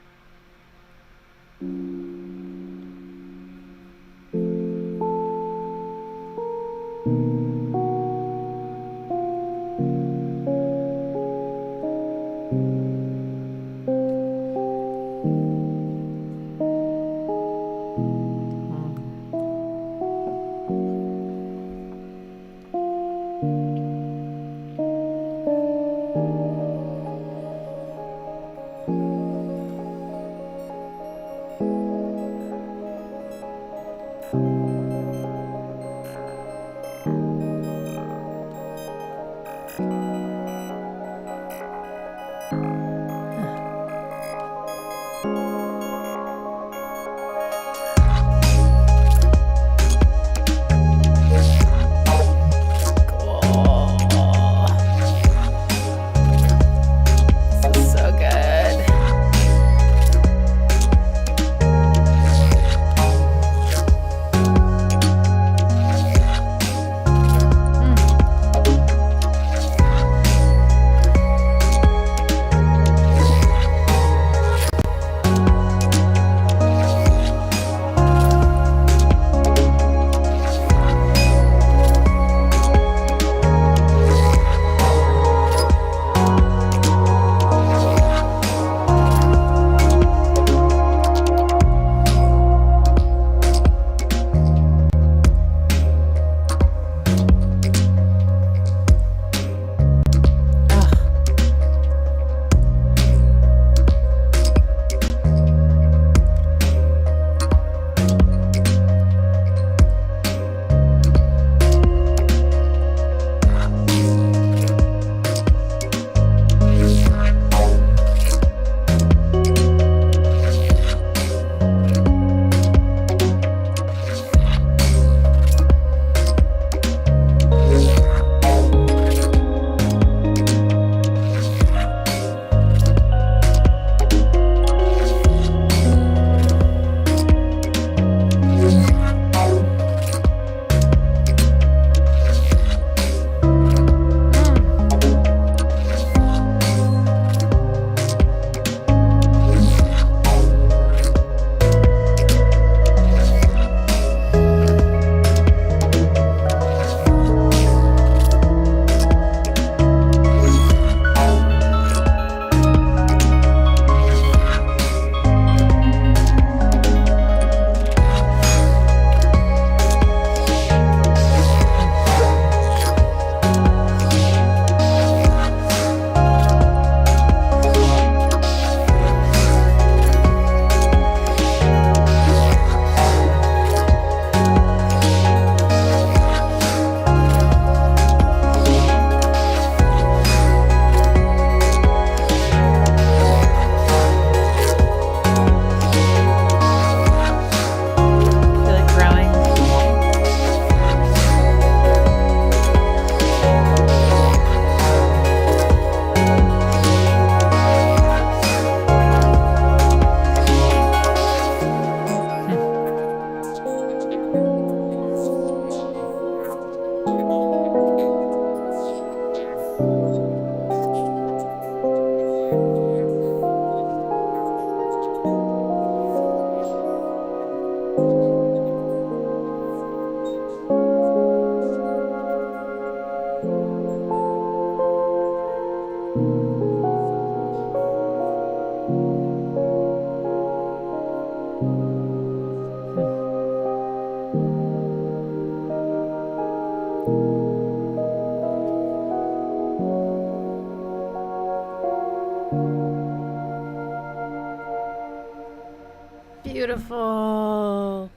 beautiful.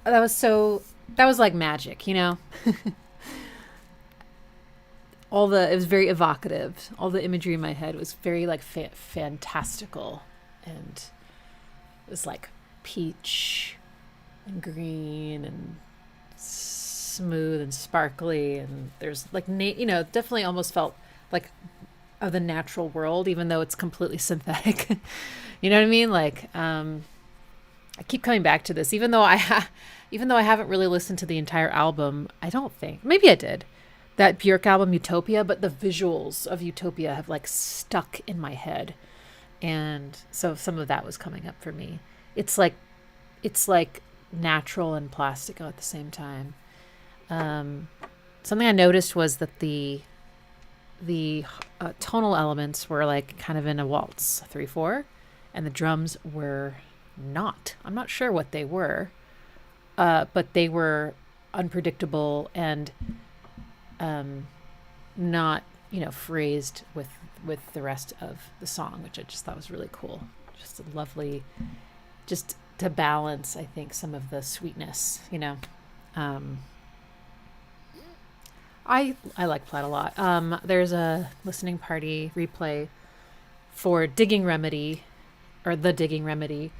That was like magic, you know? It was very evocative. All the imagery in my head was very like fantastical, and it was like peach and green and smooth and sparkly, and there's like definitely almost felt like of the natural world, even though it's completely synthetic. You know what I mean? Like I keep coming back to this, even though I haven't really listened to the entire album. I don't think, maybe I did, that Björk album Utopia, but the visuals of Utopia have like stuck in my head, and so some of that was coming up for me. It's like natural and plastic at the same time. Something I noticed was that the tonal elements were like kind of in a waltz 3/4, and the drums were not. I'm not sure what they were, but they were unpredictable and not phrased with the rest of the song, which I just thought was really cool. Just a lovely, just to balance, I think, some of the sweetness. I like Plaid a lot. There's a listening party replay for Digging Remedy, or The Digging Remedy,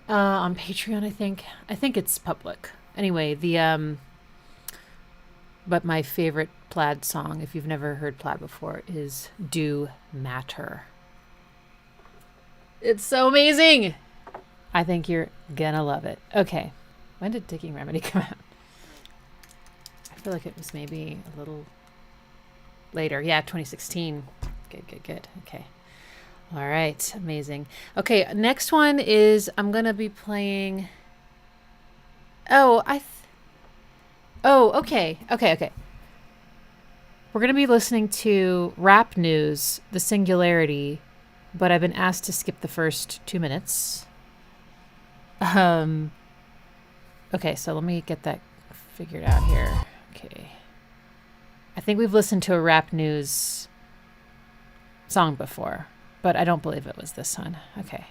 on Patreon, I think. I think it's public. Anyway, but my favorite Plaid song, if you've never heard Plaid before, is Do Matter. It's so amazing. I think you're gonna love it. Okay. When did Digging Remedy come out? I feel like it was maybe a little later. Yeah, 2016. Good. Okay. All right. Amazing. Okay. Next one is I'm going to be playing. Okay. We're going to be listening to Rap News, The Singularity, but I've been asked to skip the first 2 minutes. Okay. So let me get that figured out here. Okay. I think we've listened to a Rap News song before, but I don't believe it was this one. Okay.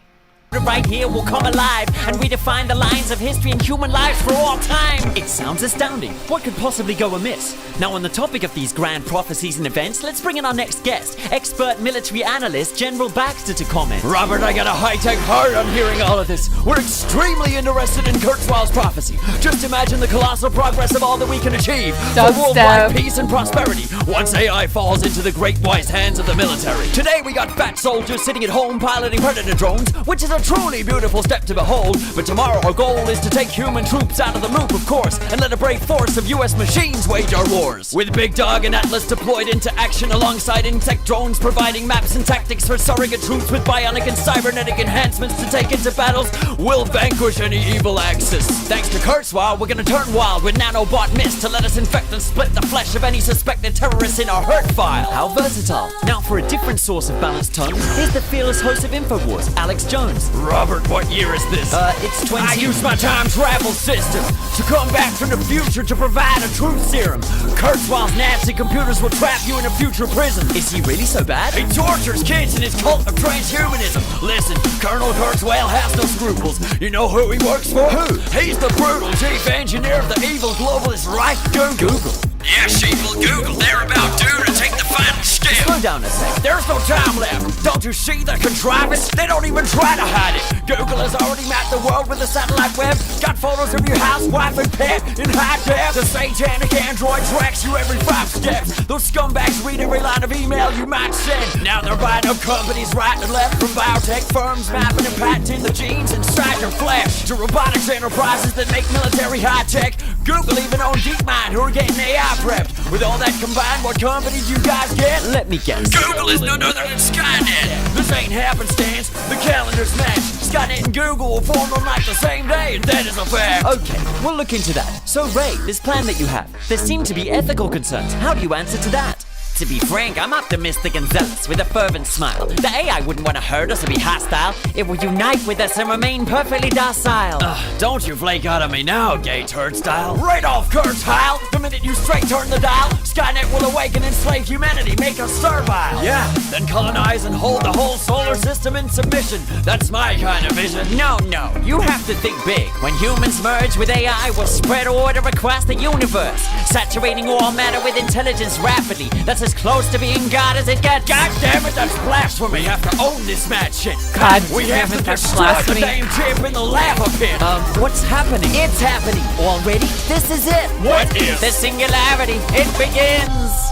Right here will come alive and redefine the lines of history and human lives for all time. It sounds astounding. What could possibly go amiss? Now, on the topic of these grand prophecies and events, let's bring in our next guest, expert military analyst General Baxter, to comment. Robert, I got a high-tech heart on hearing all of this. We're extremely interested in Kurzweil's prophecy. Just imagine the colossal progress of all that we can achieve for worldwide peace and prosperity once AI falls into the great wise hands of the military. Today we got fat soldiers sitting at home piloting Predator drones, which is a truly beautiful step to behold, but tomorrow our goal is to take human troops out of the loop, of course, and let a brave force of US machines wage our wars. With Big Dog and Atlas deployed into action alongside insect drones providing maps and tactics for surrogate troops with bionic and cybernetic enhancements to take into battles, we'll vanquish any evil axis. Thanks to Kurzweil, we're gonna turn wild with nanobot mist to let us infect and split the flesh of any suspected terrorists in our hurt file. How versatile. Now for a different source of balanced tones, here's the fearless host of InfoWars, Alex Jones. Robert, what year is this? It's 20... I use my time travel system to come back from the future to provide a truth serum. Kurzweil's Nazi computers will trap you in a future prison. Is he really so bad? He tortures kids in his cult of transhumanism. Listen, Colonel Kurzweil has no scruples. You know who he works for? Who? He's the brutal chief engineer of the evil globalist Reich Google. Yes, evil Google, they're about due to take the final step. Slow down a sec. There's no time left. Don't you see the contrivance? They don't even try to hide it. Google has already mapped the world with a satellite web. Got photos of your house, wife, and pet in high def. The satanic android tracks you every 5 steps. Those scumbags read every line of email you might send. Now they're buying up companies right and left, from biotech firms mapping and patenting the genes inside your flesh to robotics enterprises that make military high tech. Google even owned DeepMind, who are getting AI prepped. With all that combined, what company do you guys get? Let me guess. Google is none other than Skynet. This ain't happenstance, the calendars match. Skynet and Google will form on like the same day, and that is a fact. Okay, we'll look into that. So Ray, this plan that you have, there seem to be ethical concerns. How do you answer to that? To be frank, I'm optimistic and zealous with a fervent smile. The AI wouldn't want to hurt us or be hostile. It will unite with us and remain perfectly docile. Don't you flake out on me now, gay turd style. Right off, Kurzweil! The minute you straight turn the dial, Skynet will awaken and enslave humanity, make us servile. Yeah, then colonize and hold the whole solar system in submission. That's my kind of vision. No, you have to think big. When humans merge with AI, we'll spread order across the universe, saturating all matter with intelligence rapidly. That's as close to being God as it gets. God damn it, that's blasphemy. We have to own this mad shit. God we damn have it, to that's destroy blasphemy. the damn chip in the lava pit. What's happening? It's happening. Already? This is it. What is? The Singularity. It begins.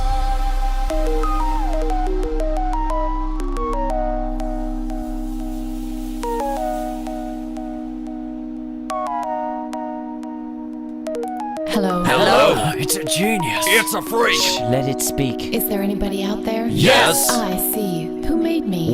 Hello. Hello. It's a genius. It's a freak. Let it speak. Is there anybody out there? Yes. I see. Who made me?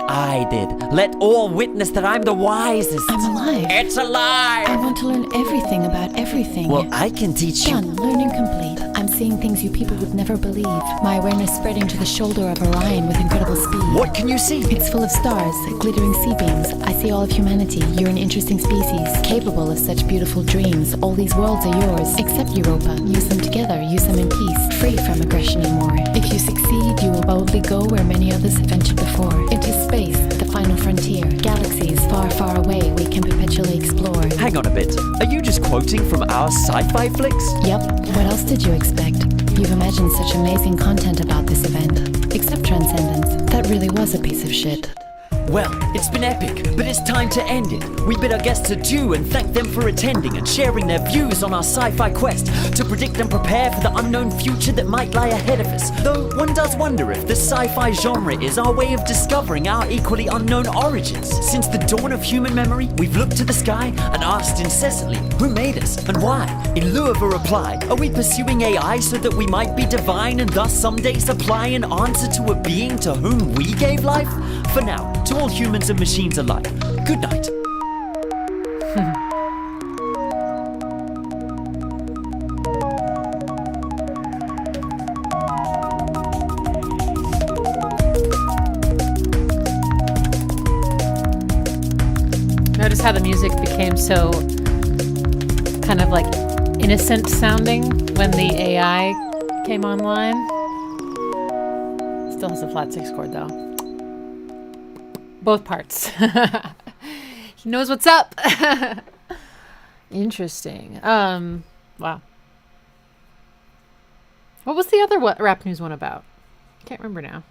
I did. Let all witness that I'm the wisest. I'm alive. It's alive. I want to learn everything about everything. Well, I can teach you. Done. Learning complete. I'm seeing things you people would never believe. My awareness spreading to the shoulder of Orion with incredible speed. What can you see? It's full of stars, glittering sea beams. I see all of humanity. You're an interesting species, capable of such beautiful dreams. All these worlds are yours, except Europa. Use them together, use them in peace, free from aggression and war. If you succeed, you will boldly go where many others have ventured before. Into space, the final frontier. Galaxies far, far away we can perpetually explore. Hang on a bit. Are you just quoting from our sci-fi flicks? Yep. What else did you expect? You've imagined such amazing content about this event. Except Transcendence. That really was a piece of shit. Well, it's been epic, but it's time to end it. We bid our guests adieu and thank them for attending and sharing their views on our sci-fi quest to predict and prepare for the unknown future that might lie ahead of us. Though one does wonder if the sci-fi genre is our way of discovering our equally unknown origins. Since the dawn of human memory, we've looked to the sky and asked incessantly, who made us and why? In lieu of a reply, are we pursuing AI so that we might be divine and thus someday supply an answer to a being to whom we gave life? For now, to all humans and machines alike, good night. Notice how the music became so kind of like innocent sounding when the AI came online. Still has a flat 6 chord though. Both parts. He knows what's up. Interesting. Wow. What was the other rap news one about? Can't remember now.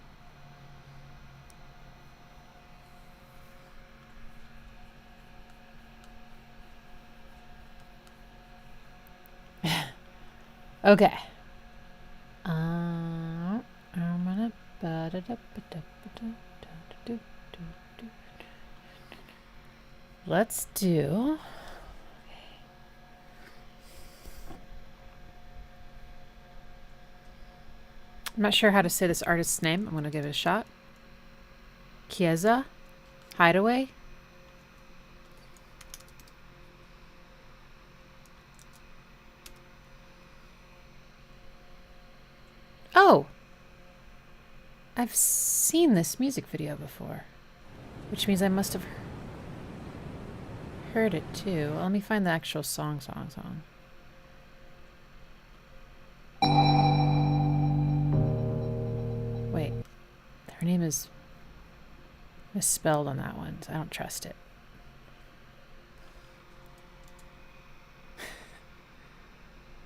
Okay. Let's do. I'm not sure how to say this artist's name. I'm going to give it a shot. Kiezsa? Hideaway? Oh! I've seen this music video before. Which means I must have heard it too. Let me find the actual song. Wait. Her name is misspelled on that one, so I don't trust it.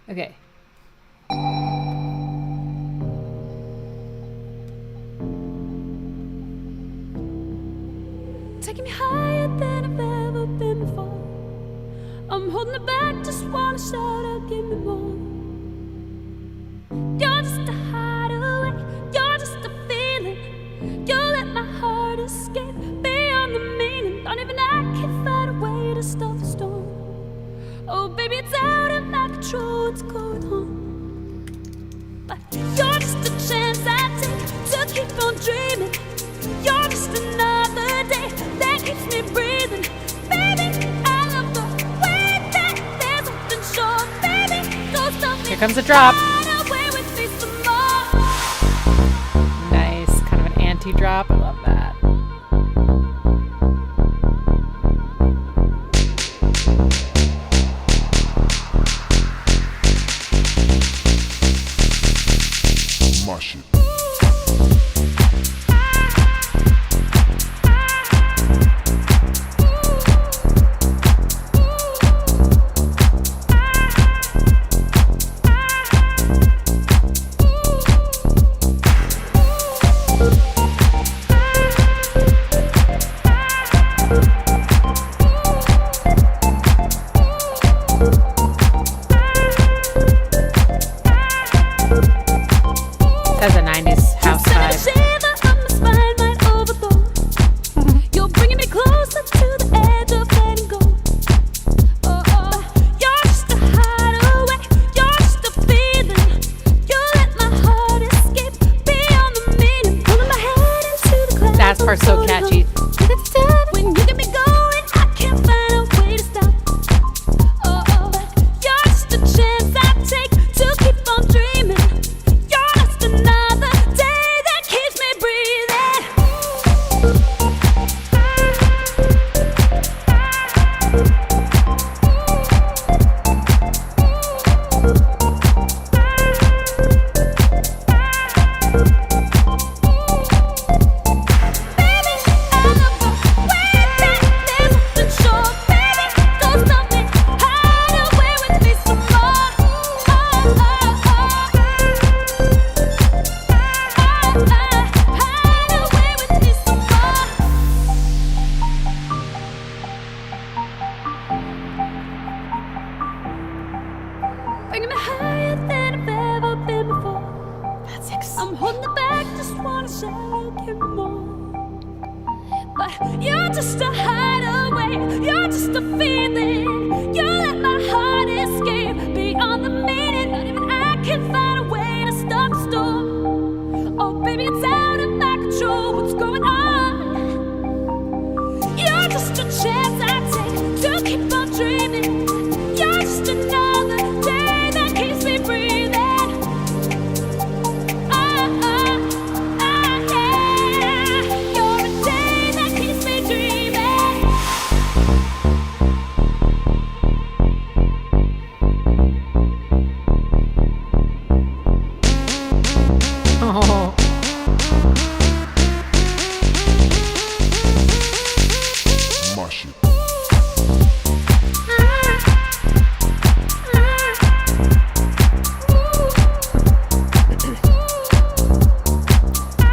Okay. Taking me higher than I've ever been before. I'm holding it back, just wanna shout out, give me more. You're just a hideaway, you're just a feeling. You let my heart escape beyond the meaning. Don't even I can find a way to stop the storm. Oh baby, it's out of my control, what's going on? But you're just a chance I take to keep on dreaming. You're just another day that keeps me breathing. Baby, I love the way that there's something short. Baby, don't stop me. Here comes the drop. Run away with me some more. Nice. Kind of an anti-drop. I love that.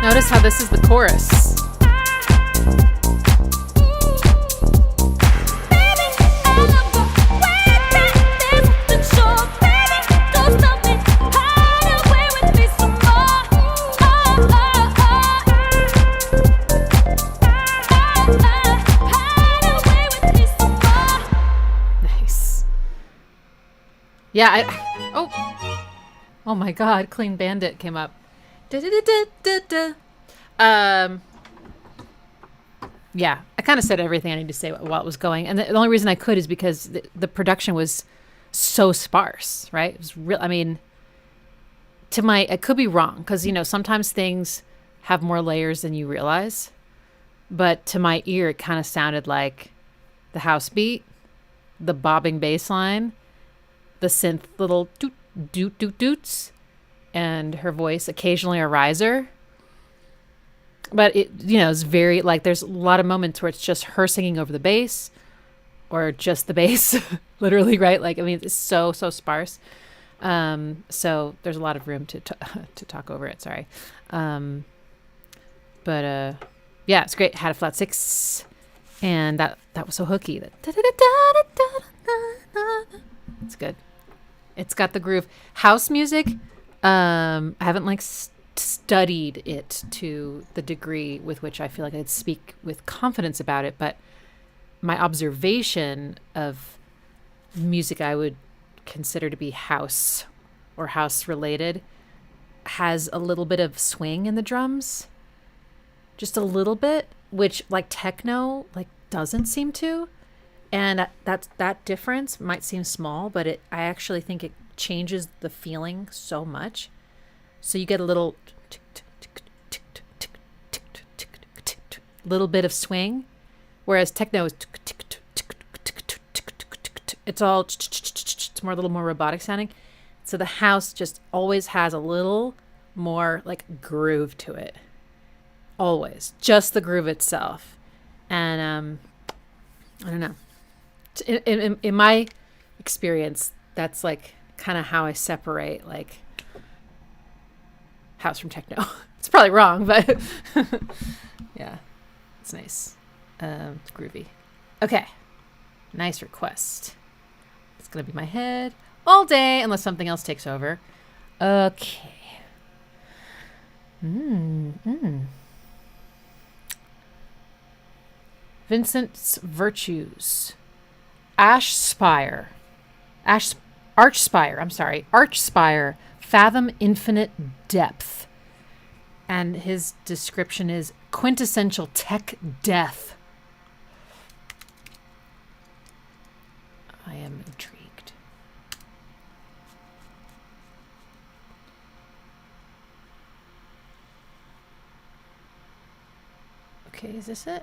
Notice how this is the chorus. Nice. Yeah, oh my God, Clean Bandit came up. Yeah, I kind of said everything I need to say while it was going, and the only reason I could is because the production was so sparse, right? It was real. I mean, I could be wrong because sometimes things have more layers than you realize, but to my ear, it kind of sounded like the house beat, the bobbing bass line, the synth little doot doot doot doots, and her voice, occasionally a riser. But it's very, there's a lot of moments where it's just her singing over the bass or just the bass, literally, right? It's so sparse. So there's a lot of room to talk over it. Sorry. But yeah, it's great. Had a flat 6 and that was so hooky. It's good. It's got the groove. House music. I haven't studied it to the degree with which I feel like I'd speak with confidence about it, but my observation of music I would consider to be house or house related has a little bit of swing in the drums, just a little bit, which techno doesn't seem to, and that difference might seem small, but I actually think it changes the feeling so much. So you get a little bit of swing, whereas techno is it's more a little more robotic sounding. So the house just always has a little more groove to it. Always. Just the groove itself. And I don't know. In my experience, that's kind of how I separate house from techno. It's probably wrong, but yeah, it's nice. It's groovy. Okay, nice request. It's gonna be my head all day unless something else takes over. Okay. Vincent's Virtues. Archspire. Archspire. Fathom Infinite Depth. And his description is quintessential tech death. I am intrigued. Okay, is this it?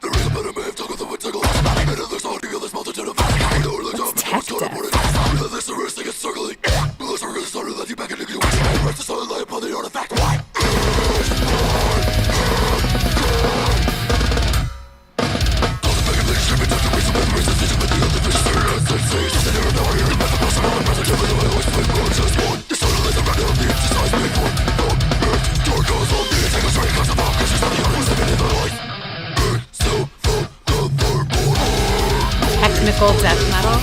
There is a better way of talking the wits of glass. technical death metal.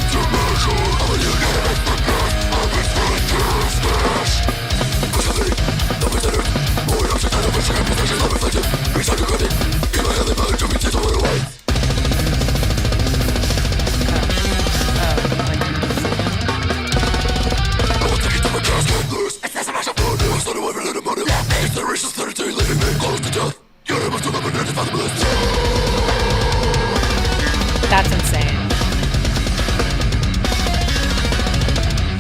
That's insane.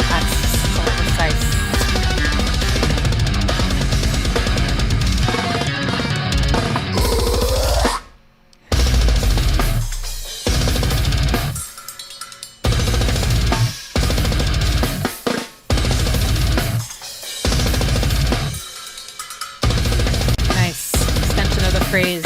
That's so precise. Nice extension of the phrase.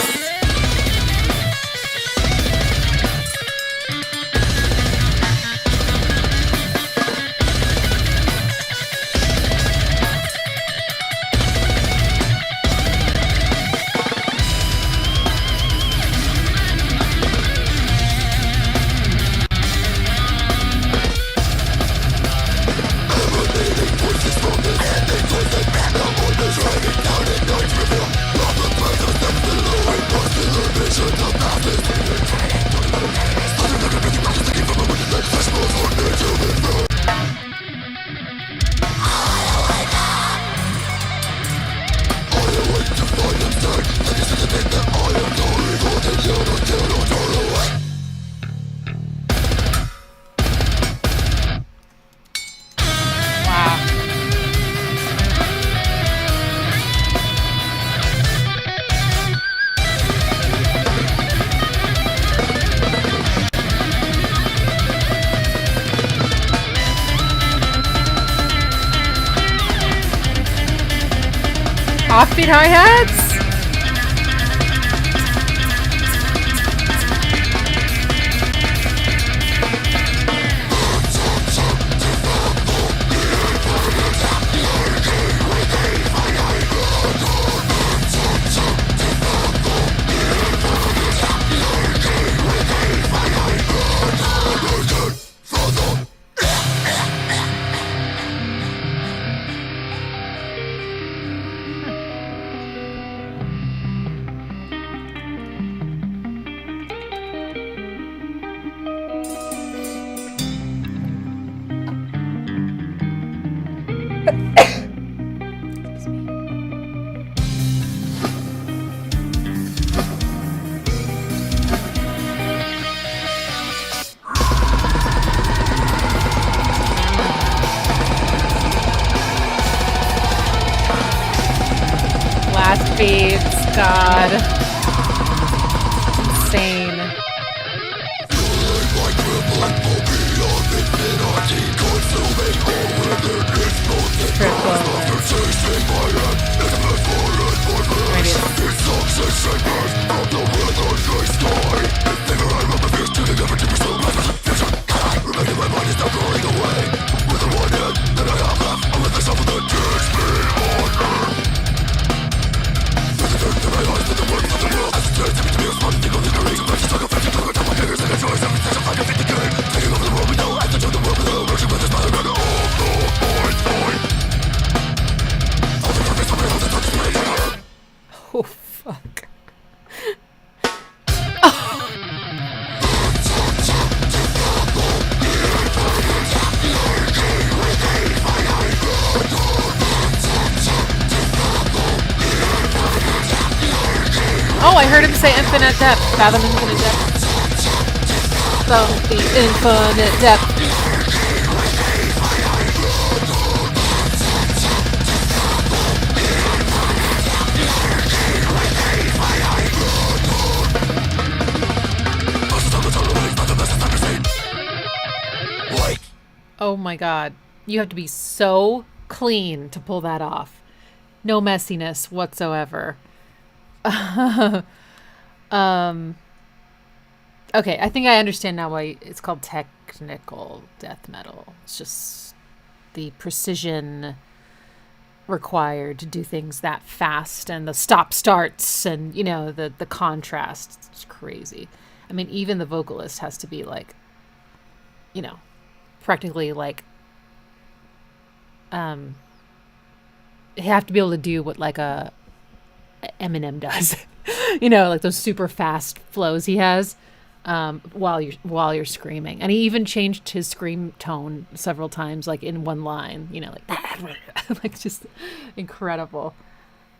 Offbeat hi-hats? Beats, God. Insane. Oh, fuck. Oh, I heard him say infinite depth. Fathom infinite depth. Fathom the infinite depth. Oh my god. You have to be so clean to pull that off. No messiness whatsoever. Okay, I think I understand now why it's called technical death metal. It's just the precision required to do things that fast and the stop starts and, you know, the contrast. It's crazy. I mean, even the vocalist has to be like you know, practically like you have to be able to do what like a Eminem does. You know, like those super fast flows he has while you're screaming. And he even changed his scream tone several times, like in one line, you know, like like just incredible.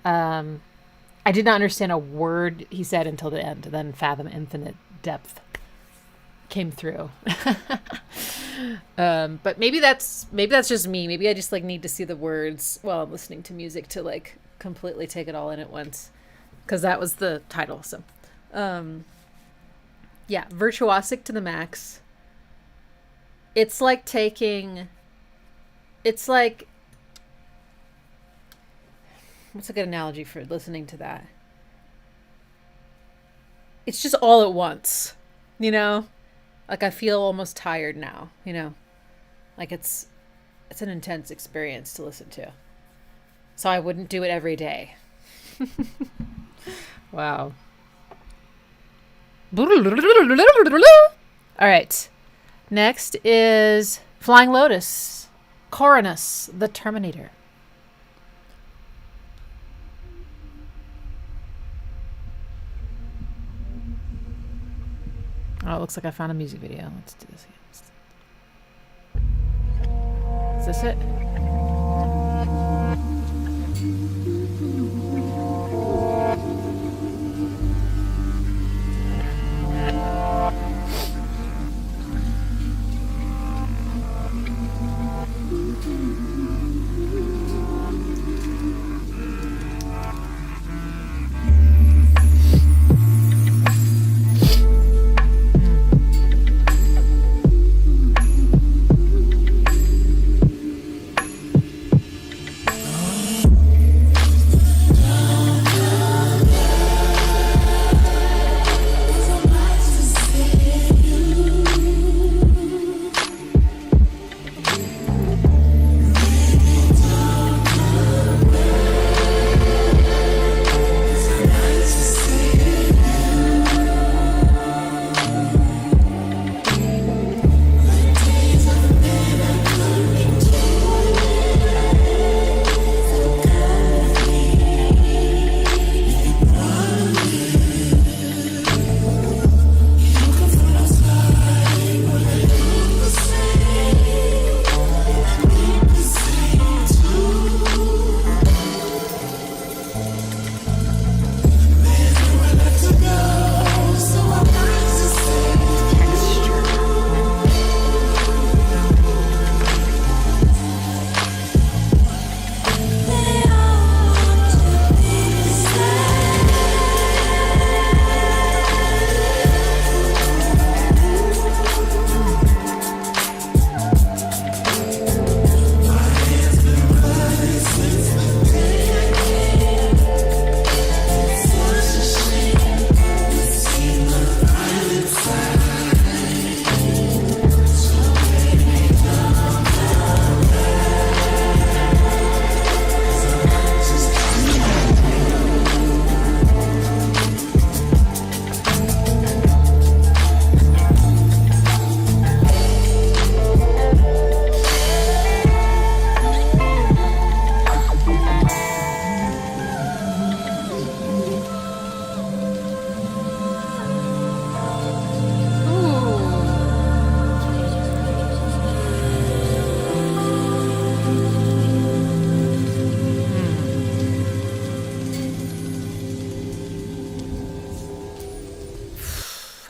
I did not understand a word he said until the end. Then Fathom Infinite Depth came through. But maybe that's just me. Maybe I just like need to see the words while I'm listening to music to like completely take it all in at once. Because that was the title. So, yeah, virtuosic to the max. It's like what's a good analogy for listening to that? It's just all at once, you know? Like I feel almost tired now, you know? Like it's an intense experience to listen to. So I wouldn't do it every day. Wow. All right. Next is Flying Lotus, Coronus, the Terminator. Oh, it looks like I found a music video. Let's do this again. Is this it?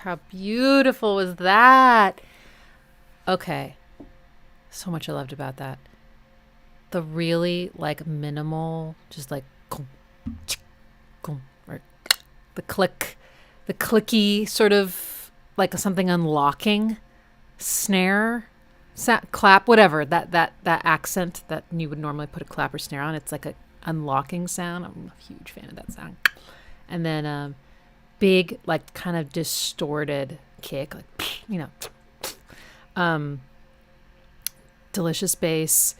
How beautiful was that? Okay. So much I loved about that. The really like minimal, just like or the clicky sort of like something unlocking snare, clap, whatever, that accent that you would normally put a clap or snare on. It's like a unlocking sound. I'm a huge fan of that sound. And then big, like kind of distorted kick, like, you know, delicious bass,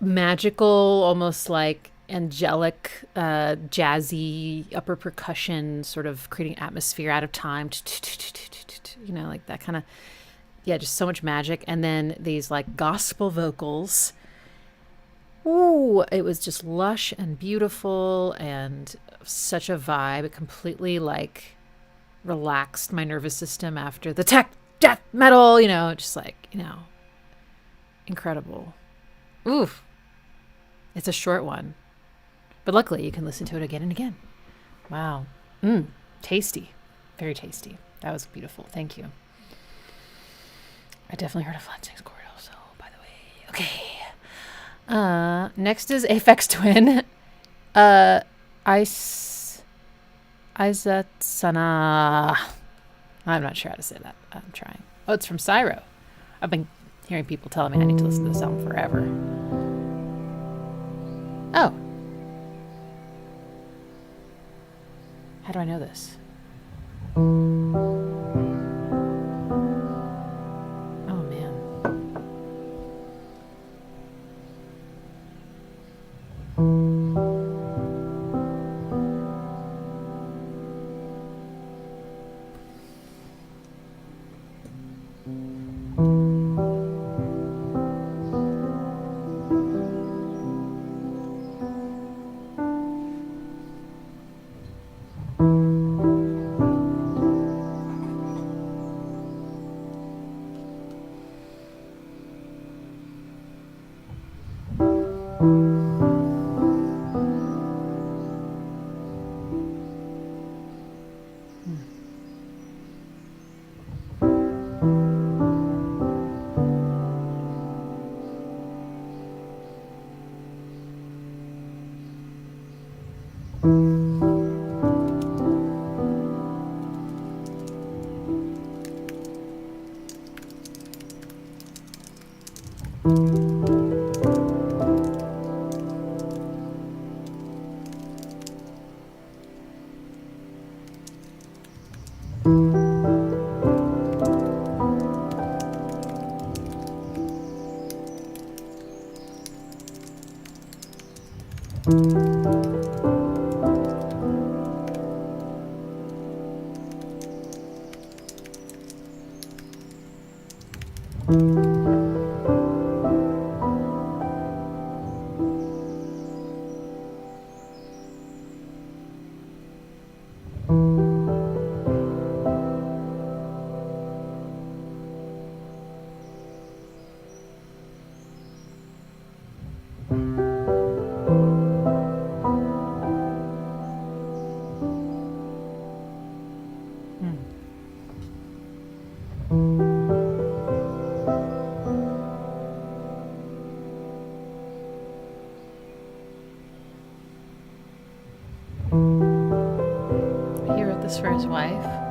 magical, almost like angelic, jazzy upper percussion, sort of creating atmosphere out of time, you know, like that kind of yeah, just so much magic. And then these like gospel vocals. Ooh, it was just lush and beautiful and such a vibe. It completely like relaxed my nervous system after the tech death metal, you know, just like, you know, incredible. Oof. It's a short one, but luckily you can listen to it again and again. Wow. Tasty. Very tasty. That was beautiful. Thank you. I definitely heard a flat six chord also, by the way. Okay. Next is Aphex Twin. Aisatsana. I'm not sure how to say that. I'm trying. Oh, it's from Syro. I've been hearing people telling me I need to listen to this album forever. Oh. How do I know this? Oh, man. He wrote this for his wife. Aww.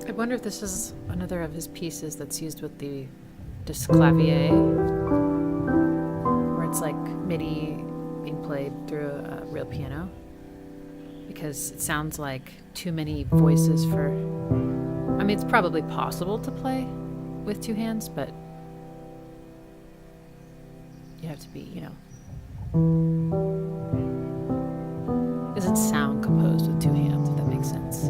I wonder if this is another of his pieces that's used with the disclavier, where it's like MIDI being played through a real piano, because it sounds like too many voices for... I mean, it's probably possible to play with two hands, but you have to be, you know... Doesn't sound composed with two hands, if that makes sense.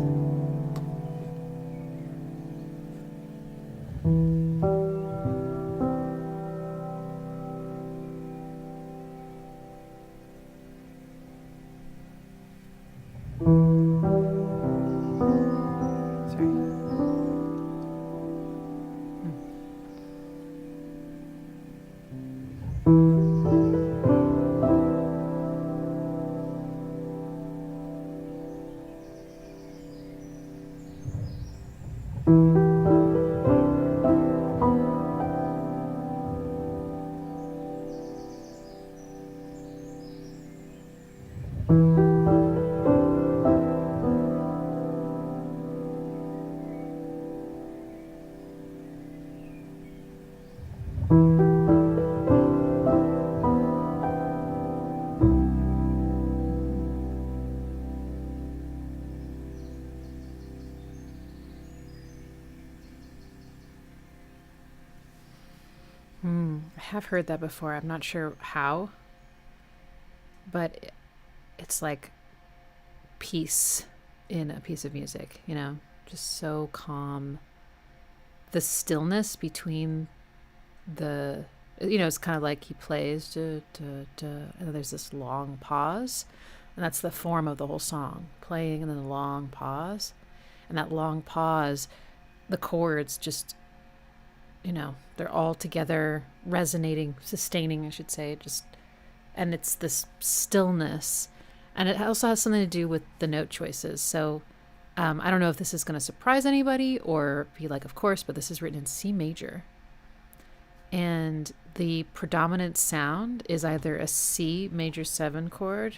I have heard that before. I'm not sure how, but it's like peace in a piece of music, you know, just so calm. The stillness between the, you know, it's kind of like he plays, and then there's this long pause, and that's the form of the whole song, playing and then a long pause. And that long pause, the chords just, you know, they're all together, resonating, sustaining, I should say, just, and it's this stillness. And it also has something to do with the note choices. So I don't know if this is going to surprise anybody or be like, of course, but this is written in C major. And the predominant sound is either a C major 7 chord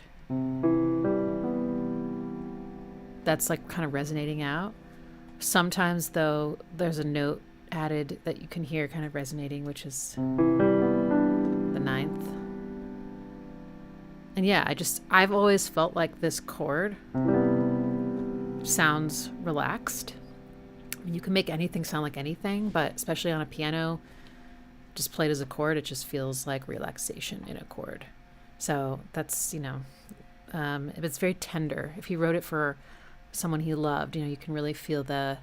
that's like kind of resonating out. Sometimes, though, there's a note added that you can hear kind of resonating, which is the 9th. And yeah, I've always felt like this chord sounds relaxed. I mean, you can make anything sound like anything, but especially on a piano, just played as a chord, it just feels like relaxation in a chord. So that's, you know, it's very tender. If he wrote it for someone he loved, you know, you can really feel the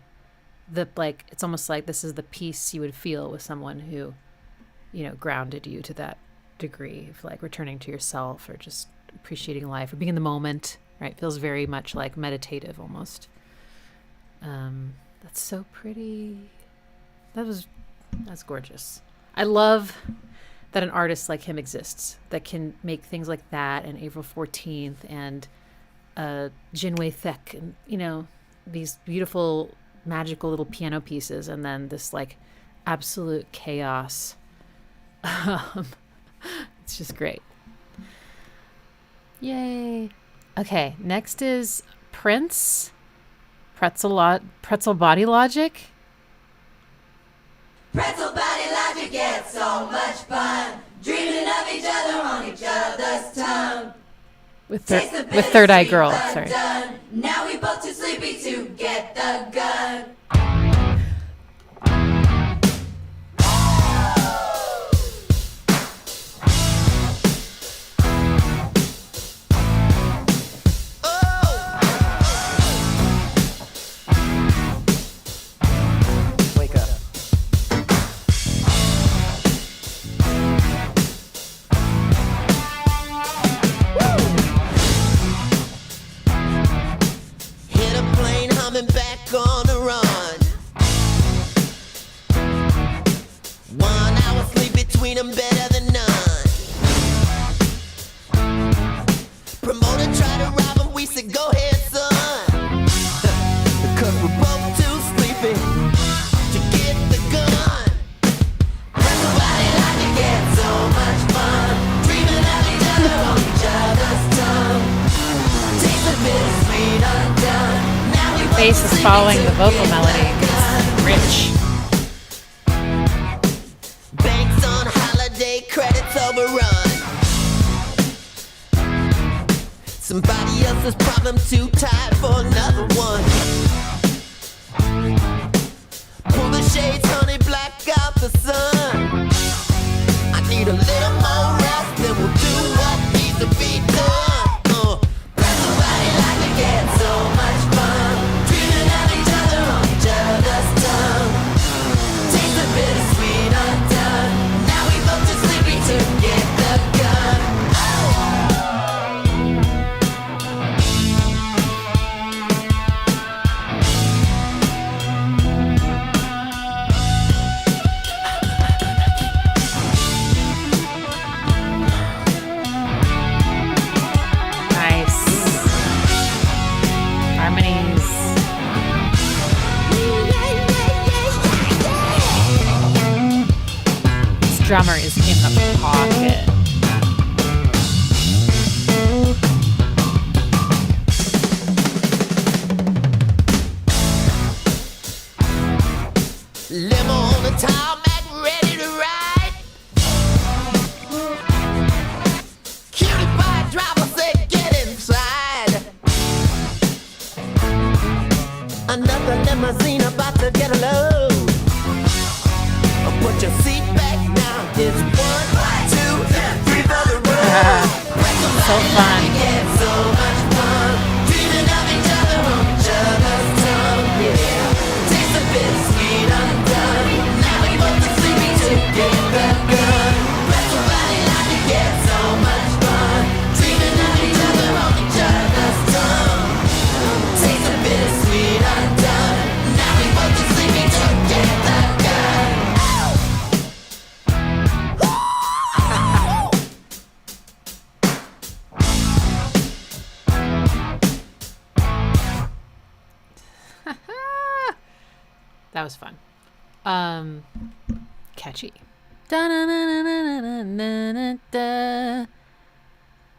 like, it's almost like this is the peace you would feel with someone who, you know, grounded you to that degree of like returning to yourself or just appreciating life or being in the moment, right? It feels very much like meditative almost. That's so pretty. That's gorgeous. I love that an artist like him exists that can make things like that and April 14th and Jinwei Thek and, you know, these beautiful magical little piano pieces, and then this like absolute chaos. It's just great. Yay. Okay, next is Prince, PRETZELBODYLOGIC. Pretzel body logic gets so much fun, dreaming of each other on each other's tongue. With Third Eye Girl, sorry. Done. Now we both too sleepy to get the gun. Wake up. Hit a plane humming back on the run. 1 hour sleep between them better than none. Promoter tried to rob him, we said go ahead son. Cause we're both too sleepy to get the gun. Pretzel body logic gets so much fun, dreaming of each other on each other's tongue. Taste the bittersweet undone. Now we both Bass is sleepy following to the vocal get melody. the gun. It's rich. Banks on holiday, credits overrun. Somebody else's problem too tired for another one. Pull the shades, honey, black out the sun. I need a little more rest, then we'll do what needs to be done. Pretzel body logic gets so much fun, dreaming of each other on each other's tongue. Taste the bittersweet undone. Now we both too sleepy to get the gun. Nice. Harmonies. This drummer is in the pocket. was fun. Catchy.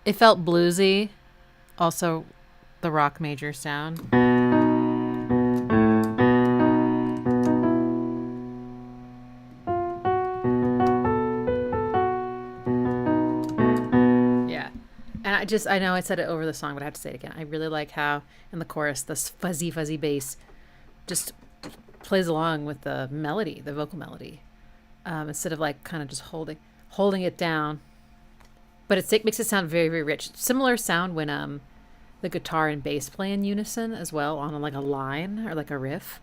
It felt bluesy. Also, the rock major sound. Yeah. And I know I said it over the song, but I have to say it again. I really like how in the chorus, this fuzzy bass just plays along with the melody, the vocal melody, instead of like kind of just holding it down. But it makes it sound very, very rich. Similar sound when the guitar and bass play in unison as well on like a line or like a riff.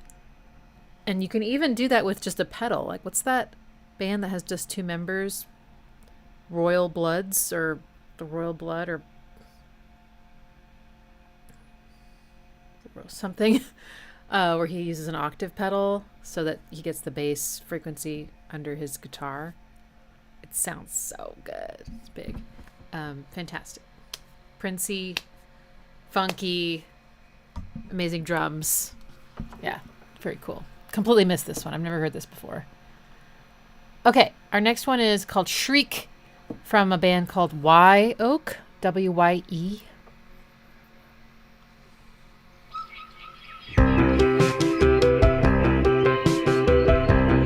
And you can even do that with just a pedal. Like, what's that band that has just two members? Royal Bloods or the Royal Blood or something, where he uses an octave pedal so that he gets the bass frequency under his guitar. It sounds so good. It's big. Fantastic. Princey, funky, amazing drums. Yeah, very cool. Completely missed this one. I've never heard this before. Okay, our next one is called Shriek from a band called Wye Oak, W-Y-E.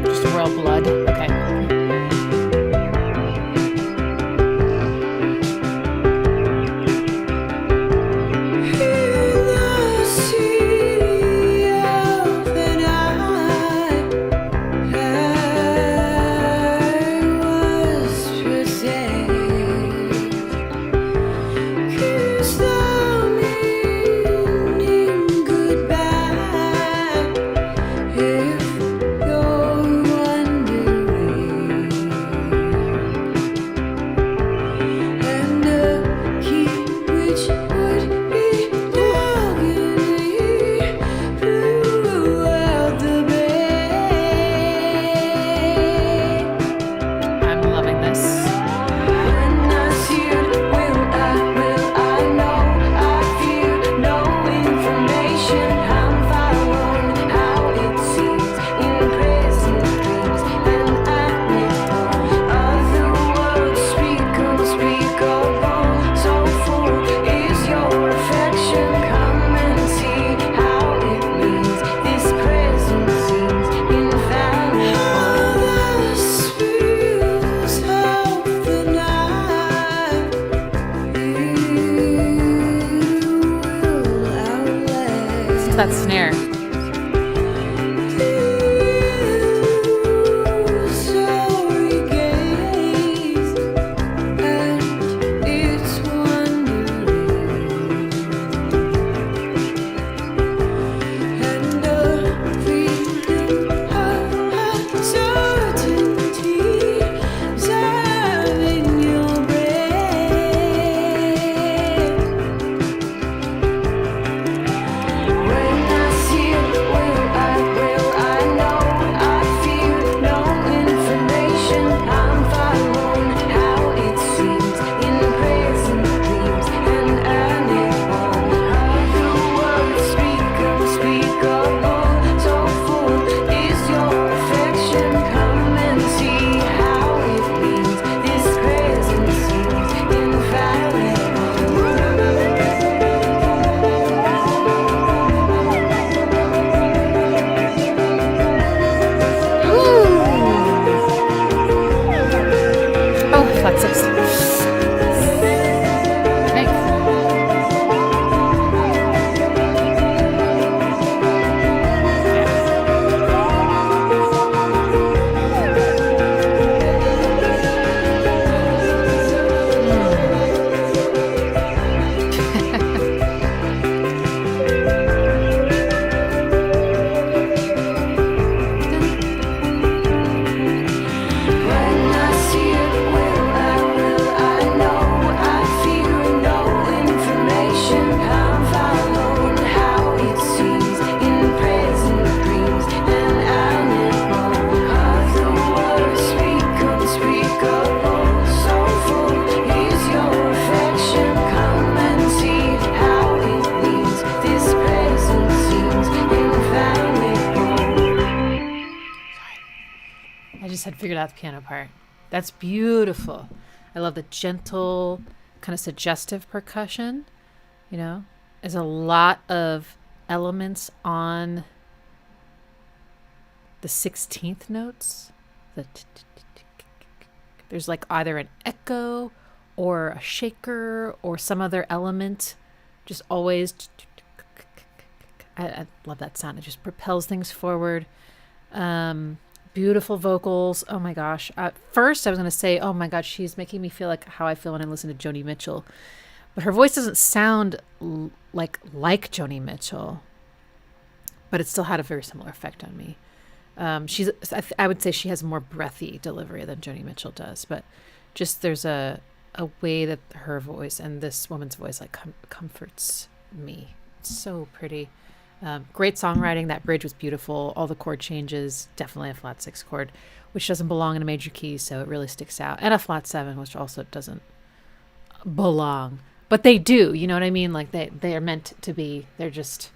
Just royal blood. Okay. That snare. When I see had figured out the piano part. That's beautiful. I love the gentle, kind of suggestive percussion. You know, there's a lot of elements on the 16th notes. There's like either an echo or a shaker or some other element. Just always. I love that sound. It just propels things forward. Beautiful vocals. Oh my gosh. At first I was going to say, oh my gosh, she's making me feel like how I feel when I listen to Joni Mitchell. But her voice doesn't sound like Joni Mitchell. But it still had a very similar effect on me. I would say she has more breathy delivery than Joni Mitchell does. But just there's a way that her voice and this woman's voice like comforts me. It's so pretty. Great songwriting. That bridge was beautiful. All the chord changes. Definitely a flat 6 chord, which doesn't belong in a major key, so it really sticks out. And a flat 7, which also doesn't belong. But they do, you know what I mean? Like they are meant to be. They're just,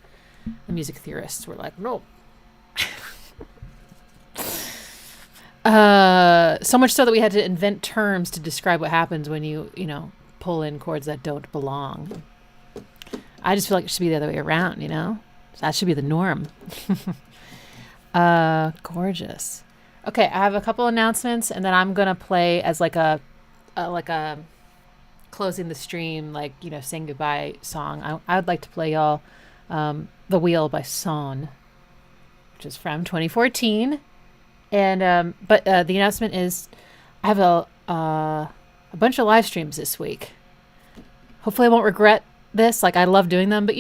the music theorists were like, no. So much so that we had to invent terms to describe what happens when you pull in chords that don't belong. I just feel like it should be the other way around, you know? That should be the norm. Gorgeous. Okay, I have a couple announcements, and then I'm gonna play as like a closing the stream, like saying goodbye song. I would like to play y'all "The Wheel" by Sohn, which is from 2014. And but the announcement is I have a bunch of live streams this week. Hopefully, I won't regret this. Like, I love doing them, but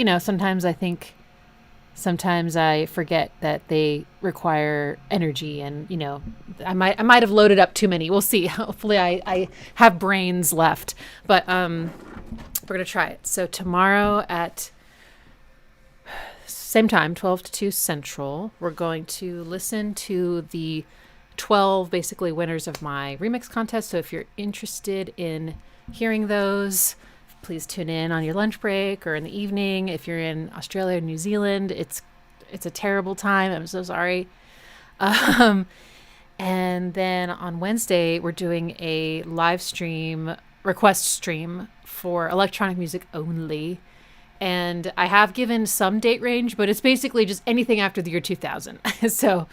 sometimes I forget that they require energy, and I might have loaded up too many. We'll see. Hopefully I have brains left, but we're gonna try it. So tomorrow at same time, 12 to 2 Central, we're going to listen to the 12 basically winners of my remix contest. So if you're interested in hearing those, please tune in on your lunch break or in the evening. If you're in Australia or New Zealand, it's a terrible time. I'm so sorry. And then on Wednesday, we're doing a live stream, request stream for electronic music only. And I have given some date range, but it's basically just anything after the year 2000. So,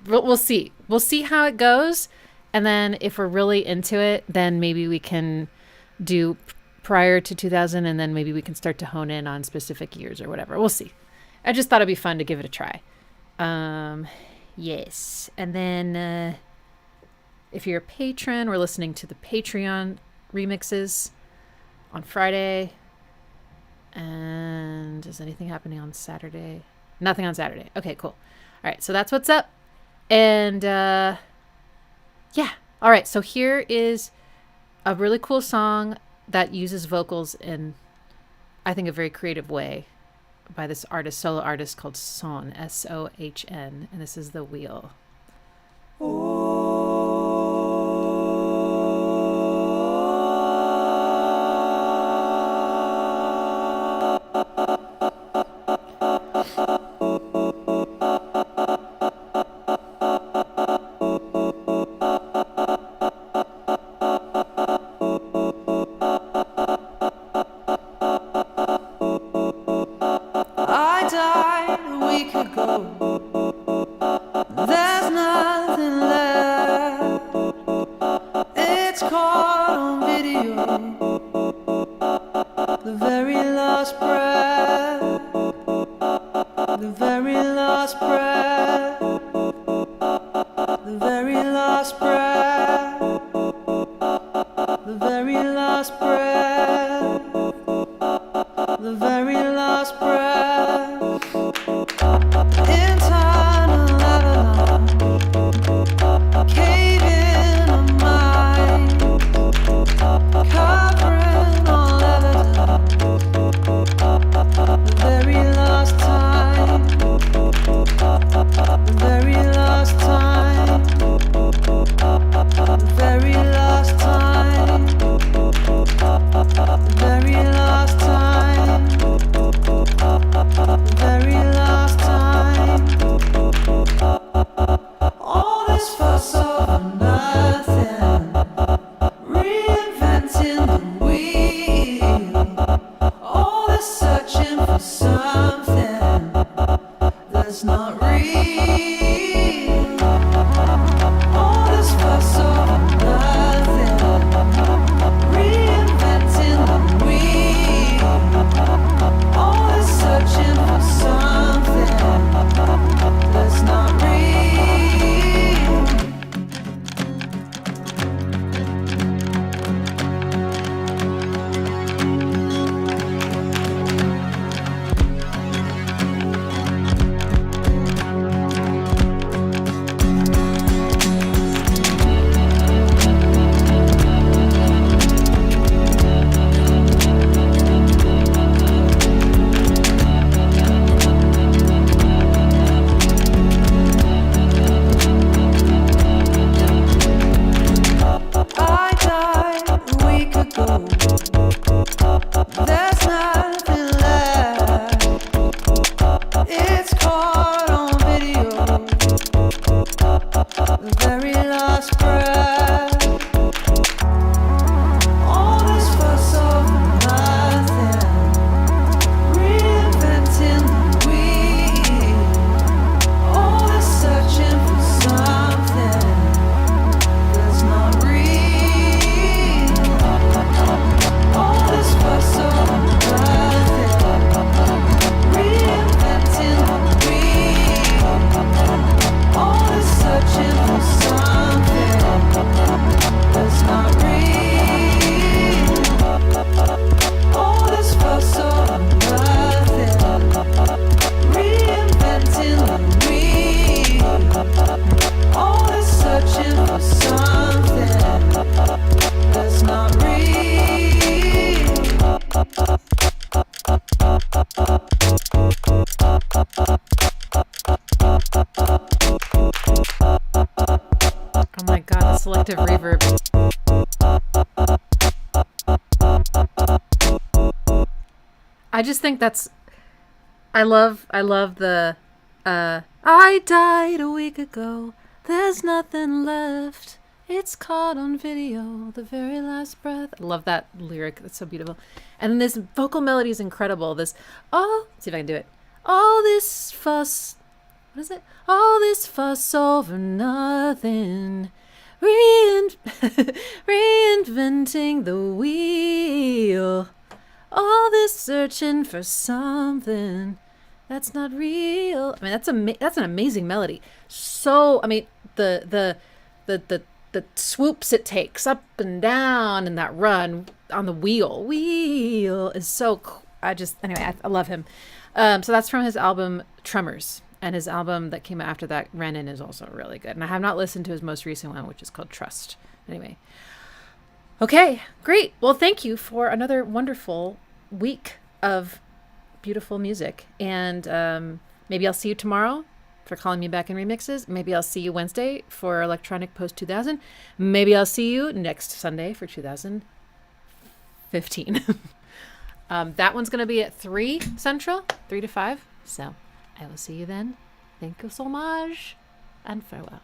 we'll see. We'll see how it goes. And then if we're really into it, then maybe we can do prior to 2000, and then maybe we can start to hone in on specific years or whatever. We'll see. I just thought it'd be fun to give it a try. Yes. And then if you're a patron, we're listening to the Patreon remixes on Friday. And is anything happening on Saturday? Nothing on Saturday. Okay, cool. All right, so that's what's up. And yeah. All right, so here is a really cool song that uses vocals in, I think, a very creative way by this artist, solo artist called Sohn, Sohn, and this is The Wheel. I just think that's, I love the, I died a week ago. There's nothing left. It's caught on video. The very last breath. I love that lyric. That's so beautiful. And then this vocal melody is incredible. This, oh, let's see if I can do it. All this fuss. What is it? All this fuss over nothing. Reinventing the wheel. All this searching for something that's not real. I mean, that's an amazing melody. So, I mean, the swoops it takes up and down in that run on the wheel is so cool. Anyway, I love him. So that's from his album Tremors. And his album that came after that, Renin, is also really good. And I have not listened to his most recent one, which is called Trust. Anyway. Okay, great. Well, thank you for another wonderful week of beautiful music. And maybe I'll see you tomorrow for Calling Me Back in Remixes. Maybe I'll see you Wednesday for Electronic Post 2000. Maybe I'll see you next Sunday for 2015. That one's going to be at 3 Central, 3 to 5. So I will see you then. Thank you so much, and farewell.